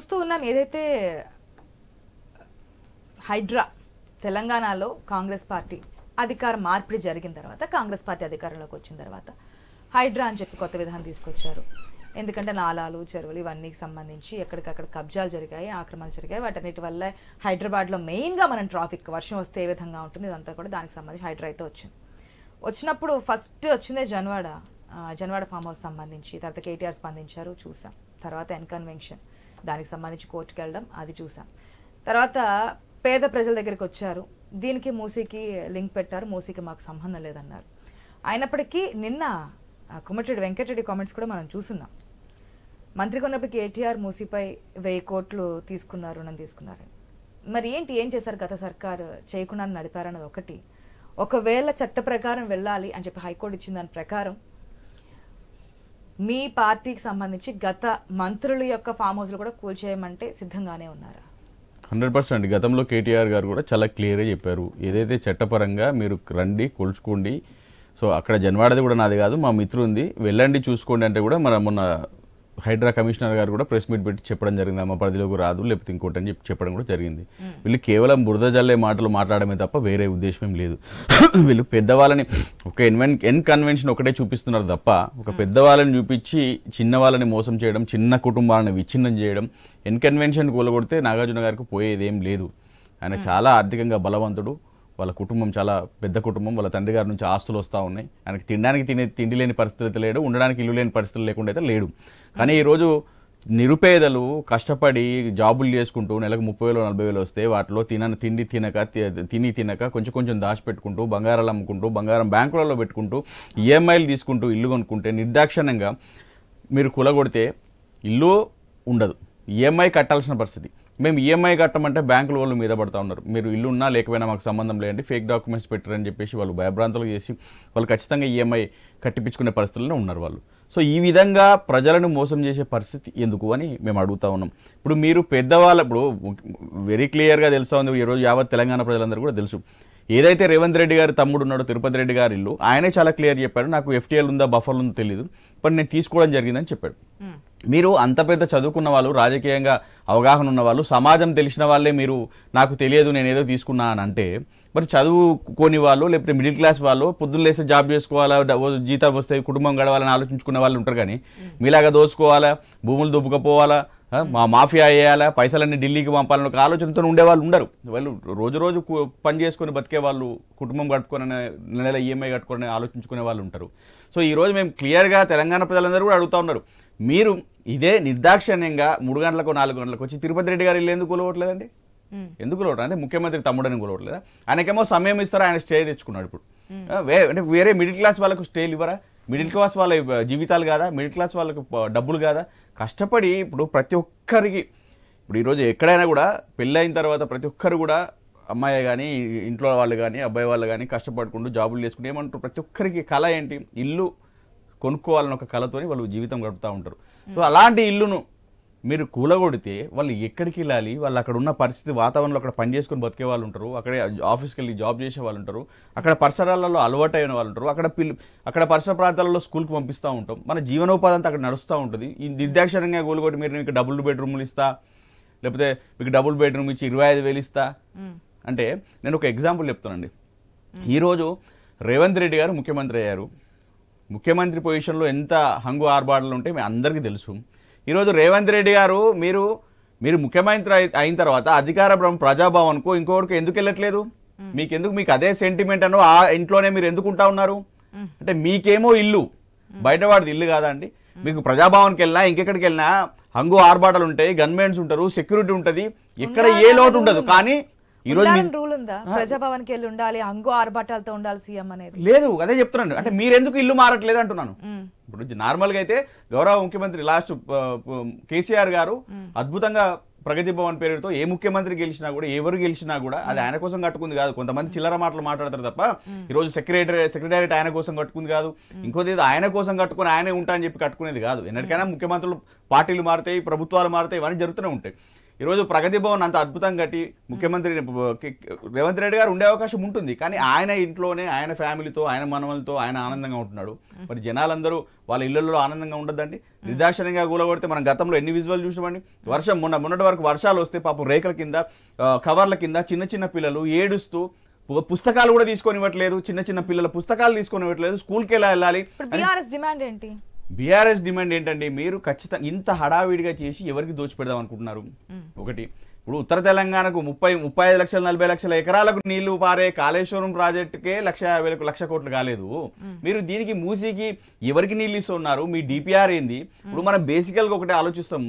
చూస్తూ ఉన్నాం ఏదైతే హైడ్రా తెలంగాణలో కాంగ్రెస్ పార్టీ అధికార మార్పిడి జరిగిన తర్వాత కాంగ్రెస్ పార్టీ అధికారంలోకి వచ్చిన తర్వాత హైడ్రా అని చెప్పి కొత్త విధానం తీసుకొచ్చారు. ఎందుకంటే నాలాలు చెరువులు ఇవన్నీ సంబంధించి ఎక్కడికక్కడ కబ్జాలు జరిగాయి, ఆక్రమణలు జరిగాయి. వాటన్నిటి వల్ల హైదరాబాద్లో మెయిన్గా మనం ట్రాఫిక్ వర్షం వస్తే ఏ విధంగా ఉంటుంది ఇదంతా కూడా దానికి సంబంధించి హైడ్రా అయితే వచ్చినప్పుడు ఫస్ట్ వచ్చిందే జన్వాడ ఫామ్ హౌస్ సంబంధించి. తర్వాత కేటీఆర్ స్పందించారు, చూసాం. తర్వాత ఎన్కన్వెన్షన్ దానికి సంబంధించి కోర్టుకు వెళ్ళడం అది చూసాం. తర్వాత పేద ప్రజల దగ్గరికి వచ్చారు, దీనికి మూసీకి లింక్ పెట్టారు, మూసీకి మాకు సంబంధం లేదన్నారు. అయినప్పటికీ నిన్న కోమటిరెడ్డి వెంకటరెడ్డి కామెంట్స్ కూడా మనం చూస్తున్నాం. మంత్రిగా ఉన్నప్పటికీ కేటీఆర్ మూసీపై 1000 కోట్లు తీసుకున్నారు, రుణం తీసుకున్నారు. మరి ఏం చేశారు గత సర్కారు? చేయకుండా నడిపారన్నది ఒకటి. ఒకవేళ చట్ట ప్రకారం వెళ్ళాలి అని చెప్పి హైకోర్టు ఇచ్చిన దాని ప్రకారం మీ పార్టీకి సంబంధించి గత మంత్రుల యొక్క ఫామ్ హౌస్లు కూడా కూల్చేయమంటే సిద్ధంగానే ఉన్నారా? 100%. గతంలో కేటీఆర్ గారు కూడా చాలా క్లియర్గా చెప్పారు, ఏదైతే చట్టపరంగా మీరు రండి కొలుచుకోండి, సో అక్కడ జన్వాడది కూడా నాది కాదు, మా మిత్రు ఉంది, వెళ్ళండి చూసుకోండి అంటే కూడా మొన్న హైడ్రా కమిషనర్ గారు కూడా ప్రెస్ మీట్ పెట్టి చెప్పడం జరిగింది, మా పరిధిలోకి రాదు లేకపోతే ఇంకోటి అని చెప్పడం కూడా జరిగింది. వీళ్ళు కేవలం బురద జల్లే మాటలు మాట్లాడమే తప్ప వేరే ఉద్దేశం ఏం లేదు. వీళ్ళు పెద్దవాళ్ళని ఒక కన్వెన్షన్ ఒకటే చూపిస్తున్నారు తప్ప ఒక పెద్దవాళ్ళని చూపించి చిన్న వాళ్ళని మోసం చేయడం, చిన్న కుటుంబాలను విచ్ఛిన్నం చేయడం, కన్వెన్షన్ కూలగొడితే నాగార్జున గారికి పోయేదేం లేదు. ఆయన చాలా ఆర్థికంగా బలవంతుడు, వాళ్ళ కుటుంబం చాలా పెద్ద కుటుంబం, వాళ్ళ తండ్రి గారి నుంచి ఆస్తులు వస్తూ ఉన్నాయి. ఆయనకి తినడానికి తిండి లేని పరిస్థితి అయితే లేడు, ఉండడానికి ఇల్లు లేని పరిస్థితులు లేకుండా అయితే లేడు. కానీ ఈరోజు నిరుపేదలు కష్టపడి జాబులు చేసుకుంటూ నెలకు 30,000 40,000 వస్తే వాటిలో తినక కొంచెం దాచిపెట్టుకుంటూ బంగారాలు అమ్ముకుంటూ బంగారం బ్యాంకులలో పెట్టుకుంటూ ఈఎంఐలు తీసుకుంటూ ఇల్లు కొనుక్కుంటే నిర్దాక్షిణ్యంగా మీరు కూలగొడితే ఇల్లు ఉండదు, ఈఎంఐ కట్టాల్సిన పరిస్థితి. మేము ఈఎంఐ కట్టమంటే బ్యాంకుల వాళ్ళు మీద పడుతూ ఉన్నారు, మీరు ఇల్లు ఉన్నా లేకపోయినా మాకు సంబంధం లేదండి, ఫేక్ డాక్యుమెంట్స్ పెట్టారని చెప్పేసి వాళ్ళు భయభ్రాంతులు చేసి వాళ్ళు ఖచ్చితంగా ఈఎంఐ కట్టిపించుకునే పరిస్థితుల్లో ఉన్నారు వాళ్ళు. సో ఈ విధంగా ప్రజలను మోసం చేసే పరిస్థితి ఎందుకు అని మేము అడుగుతా ఉన్నాం. ఇప్పుడు మీరు పెద్దవాళ్ళు ఇప్పుడు వెరీ క్లియర్గా తెలుస్తూ ఉంది, ఈరోజు యావత్ తెలంగాణ ప్రజలందరూ కూడా తెలుసు, ఏదైతే రేవంత్ రెడ్డి గారి తమ్ముడు ఉన్నాడో తిరుపతి రెడ్డి గారి ఇల్లు, ఆయనే చాలా క్లియర్ చెప్పాడు, నాకు ఎఫ్టీఎల్ ఉందా బఫర్లు ఉందో తెలియదు, బట్ నేను తీసుకోవడం జరిగిందని చెప్పాడు. మీరు అంత పెద్ద చదువుకున్న వాళ్ళు, రాజకీయంగా అవగాహన ఉన్న వాళ్ళు, సమాజం తెలిసిన వాళ్ళే మీరు నాకు తెలియదు నేను ఏదో తీసుకున్నా అని అంటే, మరి చదువుకోని వాళ్ళు లేకపోతే మిడిల్ క్లాస్ వాళ్ళు పొద్దున్న లేస్తే జాబ్ చేసుకోవాలా, జీతాలు వస్తాయి, కుటుంబం గడవాలని ఆలోచించుకునే వాళ్ళు ఉంటారు. కానీ మీలాగా దోసుకోవాలా, భూములు దుబ్బుకపోవాలా, మాఫియా వేయాలా, పైసలన్నీ ఢిల్లీకి పంపాలని ఒక ఆలోచనతో ఉండేవాళ్ళు ఉండరు. వాళ్ళు రోజు పని చేసుకొని బతికే వాళ్ళు, కుటుంబం కట్టుకొని నెల ఈఎంఐ కట్టుకొని ఆలోచించుకునే వాళ్ళు ఉంటారు. సో ఈరోజు మేము క్లియర్గా తెలంగాణ ప్రజలందరూ కూడా అడుగుతూ ఉన్నారు, మీరు ఇదే నిర్దాక్షిణ్యంగా 3 గంటలకు 4 గంటలకు వచ్చి తిరుపతి రెడ్డి గారు ఇల్లు ఎందుకు కూలగొట్టలేదండి? ఎందుకు కూలగొట్టరు? అంటే ముఖ్యమంత్రి తమ్ముడని కూలగొట్టలేదా? ఆయనకేమో సమయం ఇస్తారా, ఆయన స్టే తెచ్చుకున్నాడు. ఇప్పుడు అంటే వేరే మిడిల్ క్లాస్ వాళ్ళకు స్టేలు ఇవ్వరా? మిడిల్ క్లాస్ వాళ్ళ జీవితాలు కాదా? మిడిల్ క్లాస్ వాళ్ళకు డబ్బులు కాదా? కష్టపడి ఇప్పుడు ప్రతి ఒక్కరికి ఇప్పుడు ఈరోజు ఎక్కడైనా కూడా పెళ్ళైన తర్వాత ప్రతి ఒక్కరు కూడా అమ్మాయి కానీ ఇంట్లో వాళ్ళు కానీ అబ్బాయి వాళ్ళు కానీ కష్టపడుకుంటూ జాబులు చేసుకుంటూ ఏమంటారు, ప్రతి ఒక్కరికి కళ ఏంటి, ఇల్లు కొనుక్కోవాలని ఒక కళతోని వాళ్ళు జీవితం గడుపుతూ ఉంటారు. సో అలాంటి ఇల్లును మీరు కూలగొడితే వాళ్ళు ఎక్కడికి వెళ్ళాలి? వాళ్ళు అక్కడ ఉన్న పరిస్థితి వాతావరణంలో అక్కడ పని చేసుకొని బతికే వాళ్ళు ఉంటారు, అక్కడే ఆఫీస్కి వెళ్ళి జాబ్ చేసే వాళ్ళు ఉంటారు, అక్కడ పరిసరాలలో అలవాటు అయిన వాళ్ళు ఉంటారు, అక్కడ పరిసర ప్రాంతాలలో స్కూల్కి పంపిస్తూ ఉంటాం, మన జీవనోపాధి అంతా అక్కడ నడుస్తూ ఉంటుంది. ఈ నిర్దాక్షిణ్యంగా కూలగొట్టి మీరు మీకు డబుల్ బెడ్రూమ్లు ఇస్తా, లేకపోతే మీకు డబుల్ బెడ్రూమ్ ఇచ్చి 25,000 ఇస్తా అంటే, నేను ఒక ఎగ్జాంపుల్ చెప్తానండి. ఈరోజు రేవంత్ రెడ్డి గారు ముఖ్యమంత్రి అయ్యారు, ముఖ్యమంత్రి పొజిషన్లో ఎంత హంగు ఆర్బాటలు ఉంటే మీ అందరికీ తెలుసు. ఈరోజు రేవంత్ రెడ్డి గారు మీరు ముఖ్యమంత్రి అయిన తర్వాత అధికార ప్రజాభవన్కు ఇంకొకరికి ఎందుకు వెళ్ళట్లేదు? మీకు అదే సెంటిమెంట్ అనో ఆ ఇంట్లోనే మీరు ఎందుకు ఉంటా ఉన్నారు? అంటే మీకేమో ఇల్లు, బయటవాడిది ఇల్లు కాదా అండి? మీకు ప్రజాభవన్కి వెళ్ళినా ఇంకెక్కడికి వెళ్ళినా హంగు ఆర్బాటలు ఉంటాయి, గన్మెన్స్ ఉంటారు, సెక్యూరిటీ ఉంటుంది, ఎక్కడ ఏ లోటు ఉండదు. కానీ ఈరోజు రూల్ ఉందా ప్రజాభవన్కి వెళ్ళి ఉండాలి, హంగు ఆర్భాటాలతో ఉండాలి సీఎం అనేది? లేదు, అదే చెప్తున్నాను. అంటే మీరెందుకు ఇల్లు మారట్లేదు అంటున్నాను. ఇప్పుడు నార్మల్గా అయితే గౌరవ ముఖ్యమంత్రి లాస్ట్ కేసీఆర్ గారు అద్భుతంగా ప్రగతి భవన్ పేరుతో ఏ ముఖ్యమంత్రి గెలిచినా కూడా ఎవరు గెలిచినా కూడా అది ఆయన కోసం కట్టుకుంది కాదు. కొంతమంది చిల్లర మాటలు మాట్లాడతారు తప్ప ఈరోజు సెక్రటేరియట్ ఆయన కోసం కట్టుకుంది కాదు, ఇంకోది ఆయన కోసం కట్టుకుని ఆయనే ఉంటా అని చెప్పి కట్టుకునేది కాదు. ఎన్నటికైనా ముఖ్యమంత్రులు పార్టీలు మారుతాయి, ప్రభుత్వాలు మారుతాయి, ఇవన్నీ జరుగుతూనే ఉంటాయి. ఈరోజు ప్రగతి భవన్ అంత అద్భుతంగా కట్టి ముఖ్యమంత్రి రేవంత్ రెడ్డి గారు ఉండే అవకాశం ఉంటుంది, కానీ ఆయన ఇంట్లోనే ఆయన ఫ్యామిలీతో ఆయన మనవలతో ఆయన ఆనందంగా ఉంటున్నాడు. మరి జనాలందరూ వాళ్ళ ఇళ్లలో ఆనందంగా ఉండదండి? నిర్దాక్షణంగా కూలగొడితే మనం గతంలో ఎన్ని విజువల్ చూసామండి. వర్షం మొన్నటి వరకు వర్షాలు వస్తే పాపం రేకుల కింద కవర్ల కింద చిన్న చిన్న పిల్లలు ఏడుస్తూ పుస్తకాలు కూడా తీసుకొని ఇవ్వట్లేదు, చిన్న చిన్న పిల్లల పుస్తకాలు తీసుకొని ఇవ్వట్లేదు, స్కూల్కి ఎలా వెళ్ళాలి? డిమాండ్ ఏంటి? బీఆర్ఎస్ డిమాండ్ ఏంటండి? మీరు ఖచ్చితంగా ఇంత హడావిడిగా చేసి ఎవరికి దోచిపెడదాం అనుకుంటున్నారు? ఒకటి, ఇప్పుడు ఉత్తర తెలంగాణకు 35 లక్షల 40 లక్షల ఎకరాలకు నీళ్లు పారే కాళేశ్వరం ప్రాజెక్టుకే 1,50,00,000 కోట్లు కాలేదు. మీరు దీనికి మూసీకి ఎవరికి నీళ్ళు ఇస్తున్నారు? మీ డిపిఆర్ ఏంది? ఇప్పుడు మనం బేసికల్ గా ఒకటే ఆలోచిస్తాం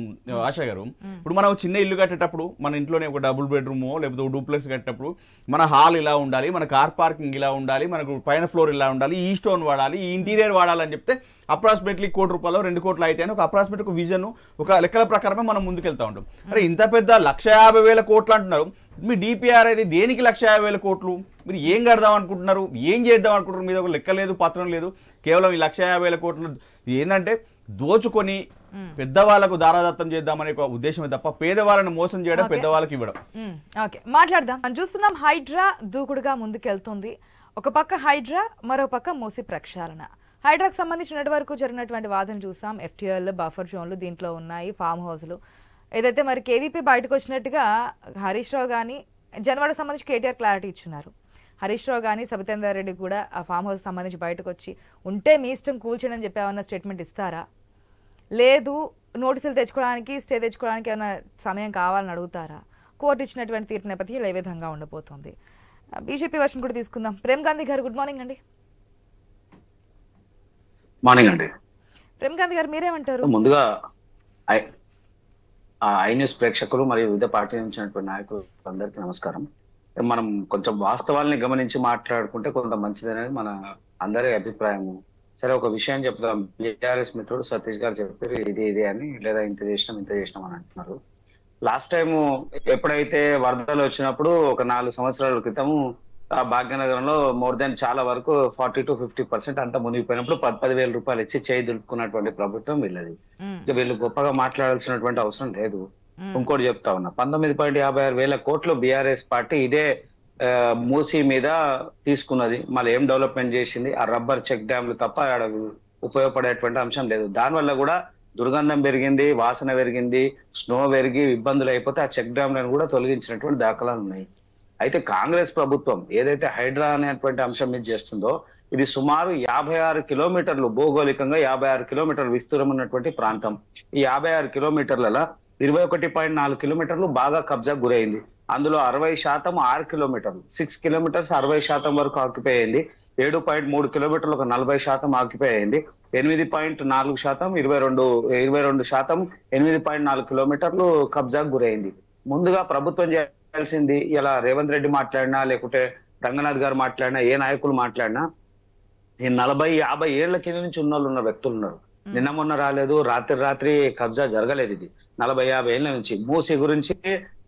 ఆశా గారు. ఇప్పుడు మనం చిన్న ఇల్లు కట్టేటప్పుడు మన ఇంట్లోనే ఒక డబుల్ బెడ్రూమో లేకపోతే డూప్లెక్స్ కట్టేటప్పుడు మన హాల్ ఇలా ఉండాలి, మన కార్ పార్కింగ్ ఇలా ఉండాలి, మనకు పైన ఫ్లోర్ ఇలా ఉండాలి, ఈ స్టోన్ వాడాలి, ఈ ఇంటీరియర్ వాడాలని చెప్తే అప్రాక్సిమేట్లీ ₹1 కోటి 2 కోట్లు అయితే ఒక అప్రాక్సిమేట్ ఒక విజన్ ఒక లెక్కల ప్రకారమే మనం ముందుకెళ్తా ఉంటాం. అరే ఇంత పెద్ద 1,50,000 కోట్లు అంటున్నారు, మీ డిపిఆర్ అయితే దేనికి 1,50,000 కోట్లు? మీరు ఏం కడదాం అనుకుంటున్నారు? ఏం చేద్దాం అనుకుంటున్నారు? మీద ఒక లెక్క లేదు, పత్రం లేదు, కేవలం ఈ 1,50,000 కోట్లు ఏంటంటే దోచుకొని పెద్దవాళ్ళకు దారాదత్తం చేద్దామనే ఒక ఉద్దేశమే తప్ప పేదవాళ్ళని మోసం చేయడం, పెద్దవాళ్ళకి ఇవ్వడం. ఓకే, మాట్లాడదాం. మనం చూస్తున్నాం హైడ్రా దూకుడుగా ముందుకెళ్తుంది. ఒక పక్క హైడ్రా, మరో పక్క మూసి ప్రక్షాళన. హైడ్రాకు సంబంధించినటి వరకు జరిగినటువంటి వాదన చూసాం. ఎఫ్టీఎల్, బఫర్ జోన్లు దీంట్లో ఉన్నాయి, ఫామ్ హౌస్లు. ఏదైతే మరి కేవీపీ బయటకు వచ్చినట్టుగా హరీష్ రావు కానీ జనవాడకు సంబంధించి కేటీఆర్ క్లారిటీ ఇచ్చున్నారు. హరీష్ రావు కానీ సబితేందర్ రెడ్డి కూడా ఆ ఫామ్ హౌస్ సంబంధించి బయటకు వచ్చి ఉంటే మీ ఇష్టం కూల్చేయడం అని చెప్పి ఏమన్నా స్టేట్మెంట్ ఇస్తారా? లేదు నోటీసులు తెచ్చుకోవడానికి, స్టే తెచ్చుకోవడానికి ఏమైనా సమయం కావాలని అడుగుతారా? కోర్టు ఇచ్చినటువంటి తీర్పు నేపథ్యంలో ఏ విధంగా ఉండబోతోంది? బీజేపీ వర్షన్ కూడా తీసుకుందాం. ప్రేమ్ గాంధీ గారు, గుడ్ మార్నింగ్ అండి. మార్నింగ్ అండి. ప్రేమ్ గాంధీ గారు, మీరేమంటారు? ముందుగా ఐ న్యూస్ ప్రేక్షకులు మరియు వివిధ పార్టీ నుంచి నాయకులు అందరికీ నమస్కారం. మనం కొంచెం వాస్తవాల్ని గమనించి మాట్లాడుకుంటే కొంత మంచిదనేది మన అందరి అభిప్రాయము. సరే, ఒక విషయం చెప్తాం. బీఆర్ఎస్ మిత్రుడు సతీష్ గారు చెప్పారు ఇది అని, లేదా ఇంత చేసినాం అని అంటున్నారు. లాస్ట్ టైం ఎప్పుడైతే వరదలు వచ్చినప్పుడు ఒక 4 సంవత్సరాల క్రితము భాగ్యనగరంలో మోర్ దెన్ చాలా వరకు 40 to 50% అంతా మునిగిపోయినప్పుడు 10,000 రూపాయలు ఇచ్చి చేయి దులుపుకున్నటువంటి ప్రభుత్వం వీళ్ళది. వీళ్ళు గొప్పగా మాట్లాడాల్సినటువంటి అవసరం లేదు. ఇంకోటి చెప్తా ఉన్నా, 19.56 కోట్లు బీఆర్ఎస్ పార్టీ ఇదే మూసీ మీద తీసుకున్నది. మళ్ళీ ఏం డెవలప్మెంట్ చేసింది? ఆ రబ్బర్ చెక్ డ్యామ్లు తప్ప ఉపయోగపడేటువంటి అంశం లేదు. దానివల్ల కూడా దుర్గంధం పెరిగింది, వాసన పెరిగింది, స్నో పెరిగి ఇబ్బందులు అయిపోతే ఆ చెక్ డ్యామ్లను కూడా తొలగించినటువంటి దాఖలాలు ఉన్నాయి. అయితే కాంగ్రెస్ ప్రభుత్వం ఏదైతే హైడ్రా అనేటువంటి అంశం మీద చేస్తుందో, ఇది సుమారు 56 కిలోమీటర్లు, భౌగోళికంగా 56 కిలోమీటర్లు విస్తీర్ణం ఉన్నటువంటి ప్రాంతం. ఈ 56 కిలోమీటర్లలో 21.4 కిలోమీటర్లు బాగా కబ్జా గురైంది. అందులో 60% 6 కిలోమీటర్లు, 6 కిలోమీటర్స్ 60% వరకు ఆక్యుపై అయింది. 7.3 కిలోమీటర్లు ఒక 40% ఆక్యుపై అయింది. 8.4% 22% 8.4 కిలోమీటర్లు కబ్జా గురైంది. ముందుగా ప్రభుత్వం చేయాల్సింది, ఇలా రేవంత్ రెడ్డి మాట్లాడినా లేకుంటే రంగనాథ్ గారు మాట్లాడినా, ఏ నాయకులు మాట్లాడినా, ఈ 40-50 ఏళ్ల కింద నుంచి ఉన్న వ్యక్తులు ఉన్నారు. నిన్న మొన్న రాలేదు, రాత్రి కబ్జా జరగలేదు. ఇది 40-50 ఏళ్ల నుంచి. మూసీ గురించి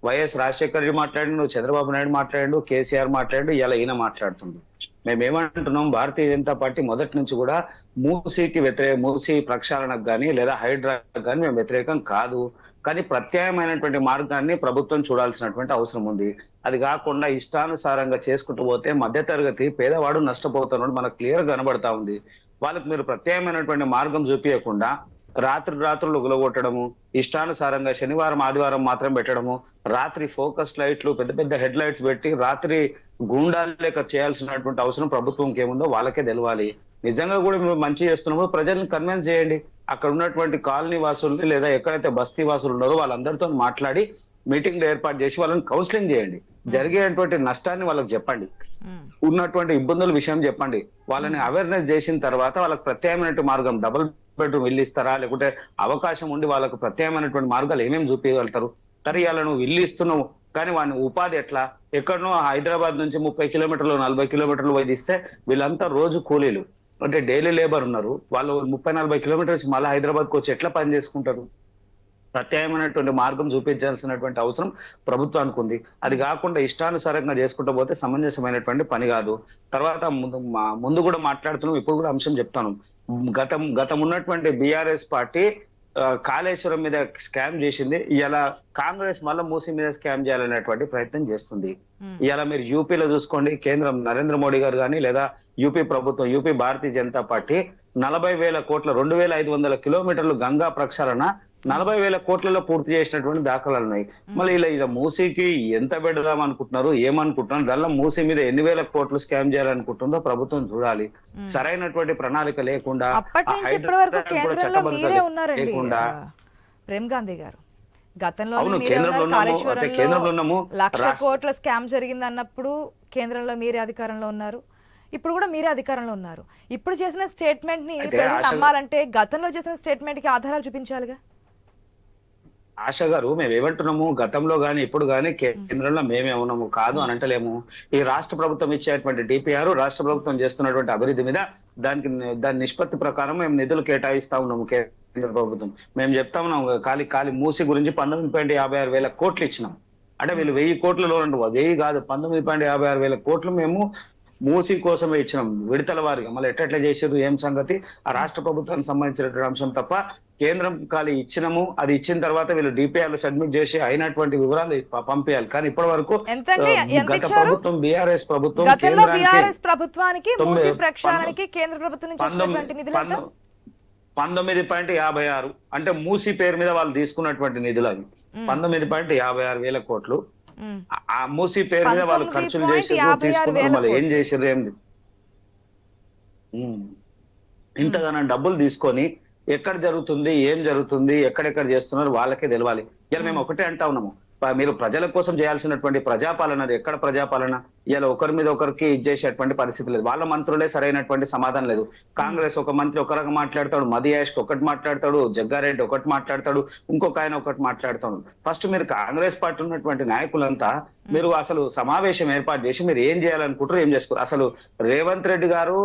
వైఎస్ రాజశేఖర రెడ్డి మాట్లాడిండు, చంద్రబాబు నాయుడు మాట్లాడిండు, కేసీఆర్ మాట్లాడిండు, ఇలా ఈయన మాట్లాడుతుండ్రు. మేమేమంటున్నాం, భారతీయ జనతా పార్టీ మొదటి నుంచి కూడా మూసీ ప్రక్షాళనకు కానీ లేదా హైడ్రాకు కానీ మేము వ్యతిరేకం కాదు. కానీ ప్రత్యామ్నాయమైనటువంటి మార్గాన్ని ప్రభుత్వం చూడాల్సినటువంటి అవసరం ఉంది. అది కాకుండా ఇష్టానుసారంగా చేసుకుంటూ పోతే మధ్యతరగతి పేదవాడు నష్టపోతున్నాడు మనకు క్లియర్ గా కనబడతా ఉంది. వాళ్ళకి మీరు ప్రత్యామ్నాయమైనటువంటి మార్గం చూపించకుండా రాత్రులు ఉగలగొట్టడము, ఇష్టానుసారంగా శనివారం ఆదివారం మాత్రం పెట్టడము, రాత్రి ఫోకస్ లైట్లు పెద్ద పెద్ద హెడ్ లైట్స్ పెట్టి రాత్రి గూండాలు లేక చేయాల్సినటువంటి అవసరం ప్రభుత్వంకి ఏముందో వాళ్ళకే తెలవాలి. నిజంగా కూడా మేము మంచి చేస్తున్నామో ప్రజల్ని కన్విన్స్ చేయండి. అక్కడ ఉన్నటువంటి కాలనీ వాసుల్ని లేదా ఎక్కడైతే బస్తీ వాసులు ఉన్నారో వాళ్ళందరితో మాట్లాడి మీటింగ్లు ఏర్పాటు చేసి వాళ్ళని కౌన్సిలింగ్ చేయండి. జరిగేటువంటి నష్టాన్ని వాళ్ళకి చెప్పండి, ఉన్నటువంటి ఇబ్బందుల విషయం చెప్పండి. వాళ్ళని అవేర్నెస్ చేసిన తర్వాత వాళ్ళకి ప్రత్యామ్నాయ మార్గం, డబుల్ బెడ్రూమ్ ఇల్లు ఇస్తారా, లేకుంటే అవకాశం ఉండి వాళ్ళకు ప్రత్యామ్నాయమైనటువంటి మార్గాలు ఏమేమి చూపించగలుగుతారు? సరే, నువ్వు ఇల్లు ఇస్తున్నావు కానీ వాడిని ఉపాధి ఎట్లా? ఎక్కడనో హైదరాబాద్ నుంచి 30 కిలోమీటర్లు 40 కిలోమీటర్లు పోయి ఇస్తే వీళ్ళంతా రోజు కూలీలు, అంటే డైలీ లేబర్ ఉన్నారు. వాళ్ళు 30-40 కిలోమీటర్స్ మళ్ళీ హైదరాబాద్కి వచ్చి ఎట్లా పని చేసుకుంటారు? ప్రత్యామ్నాయమైనటువంటి మార్గం చూపించాల్సినటువంటి అవసరం ప్రభుత్వానికి ఉంది. అది కాకుండా ఇష్టానుసారంగా చేసుకుంటూ పోతే సమంజసమైనటువంటి పని కాదు. తర్వాత ముందు కూడా మాట్లాడుతున్నాం, ఇప్పుడు కూడా అంశం చెప్తాను. గతం ఉన్నటువంటి బీఆర్ఎస్ పార్టీ కాళేశ్వరం మీద స్కామ్ చేసింది, ఇలా కాంగ్రెస్ మళ్ళీ మూసి మీద స్కామ్ చేయాలనేటువంటి ప్రయత్నం చేస్తుంది. ఇలా మీరు యూపీలో చూసుకోండి, కేంద్రం నరేంద్ర మోడీ గారు కానీ లేదా యూపీ ప్రభుత్వం, యూపీ భారతీయ జనతా పార్టీ 40,000 కోట్ల 2,500 కిలోమీటర్లు గంగా ప్రక్షాళన 40,000 కోట్లలో పూర్తి చేసినటువంటి దాఖలాలు ఉన్నాయి. మళ్ళీ ఇలా మూసీకి ఎంత పెడదాం అనుకుంటున్నారు, ఏమనుకుంటున్నారు, దానిలో మూసీ మీద ఎన్ని వేల కోట్లు స్కామ్ చేయాలనుకుంటుందో ప్రభుత్వం చూడాలి. సరైనటువంటి ప్రణాళిక లేకుండా లేకుండా ప్రేమ్ గాంధీ గారు గతంలో లక్ష కోట్ల స్కామ్ జరిగింది అన్నప్పుడు కేంద్రంలో మీరే అధికారంలో ఉన్నారు, ఇప్పుడు కూడా మీరే అధికారంలో ఉన్నారు. ఇప్పుడు చేసిన స్టేట్మెంట్ ని నమ్మాలంటే గతంలో చేసిన స్టేట్మెంట్ కి ఆధారాలు చూపించాలిగా. ఆశ గారు, మేము ఏమంటున్నాము, గతంలో గాని ఇప్పుడు గాని కేంద్రంలో మేమే ఉన్నాము కాదు అని అంటలేము. ఈ రాష్ట్ర ప్రభుత్వం ఇచ్చేటువంటి డిపిఆర్, రాష్ట్ర ప్రభుత్వం చేస్తున్నటువంటి అభివృద్ధి మీద దాని నిష్పత్తి ప్రకారం మేము నిధులు కేటాయిస్తా ఉన్నాము. కేంద్ర ప్రభుత్వం మేము చెప్తా ఉన్నాము, ఖాళీ మూసి గురించి 19.56 కోట్లు ఇచ్చినాం. అంటే వీళ్ళు 1000 కోట్లలో 1000 కాదు 19.56 కోట్లు మేము మూసి కోసమే ఇచ్చినాం, విడతల వారిగా. మళ్ళీ ఎట్లా చేసారు ఏం సంగతి ఆ రాష్ట్ర ప్రభుత్వానికి సంబంధించినటువంటి అంశం తప్ప కేంద్రం ఖాళీ ఇచ్చినాము. అది ఇచ్చిన తర్వాత వీళ్ళు డిపిఆర్లు సబ్మిట్ చేసి అయినటువంటి వివరాలు పంపించాలి. కానీ ఇప్పటి వరకు గత ప్రభుత్వం బీఆర్ఎస్ ప్రభుత్వం ప్రభుత్వానికి కేంద్ర ప్రభుత్వం నుంచి 19.56 అంటే మూసి పేరు మీద వాళ్ళు తీసుకున్నటువంటి నిధులు అవి 19.56 కోట్లు. ఆ మూసి పేరు మీద వాళ్ళు ఖర్చులు చేసి తీసుకున్నారు. మళ్ళీ ఏం చేసారు, ఇంతగానో డబ్బులు తీసుకొని ఎక్కడ జరుగుతుంది, ఏం జరుగుతుంది, ఎక్కడెక్కడ చేస్తున్నారు వాళ్ళకే తెలవాలి. ఇలా మేము ఒకటే అంటా ఉన్నాము, మీరు ప్రజల కోసం చేయాల్సినటువంటి ప్రజాపాలన ఎక్కడ ప్రజాపాలన? ఇలా ఒకరి మీద ఒకరికి ఇచ్చేసేటువంటి పరిస్థితి లేదు. వాళ్ళ మంత్రులే సరైనటువంటి సమాధానం లేదు. కాంగ్రెస్ ఒక మంత్రి ఒక రకంగా మాట్లాడతాడు, మదియాష్ ఒకటి మాట్లాడతాడు, జగ్గారెడ్డి ఒకటి మాట్లాడతాడు, ఇంకొక ఆయన ఒకటి మాట్లాడతాడు. ఫస్ట్ మీరు కాంగ్రెస్ పార్టీ ఉన్నటువంటి నాయకులంతా మీరు అసలు సమావేశం ఏర్పాటు చేసి మీరు ఏం చేయాలనుకుంటారు, ఏం చేసుకోరు. అసలు రేవంత్ రెడ్డి గారు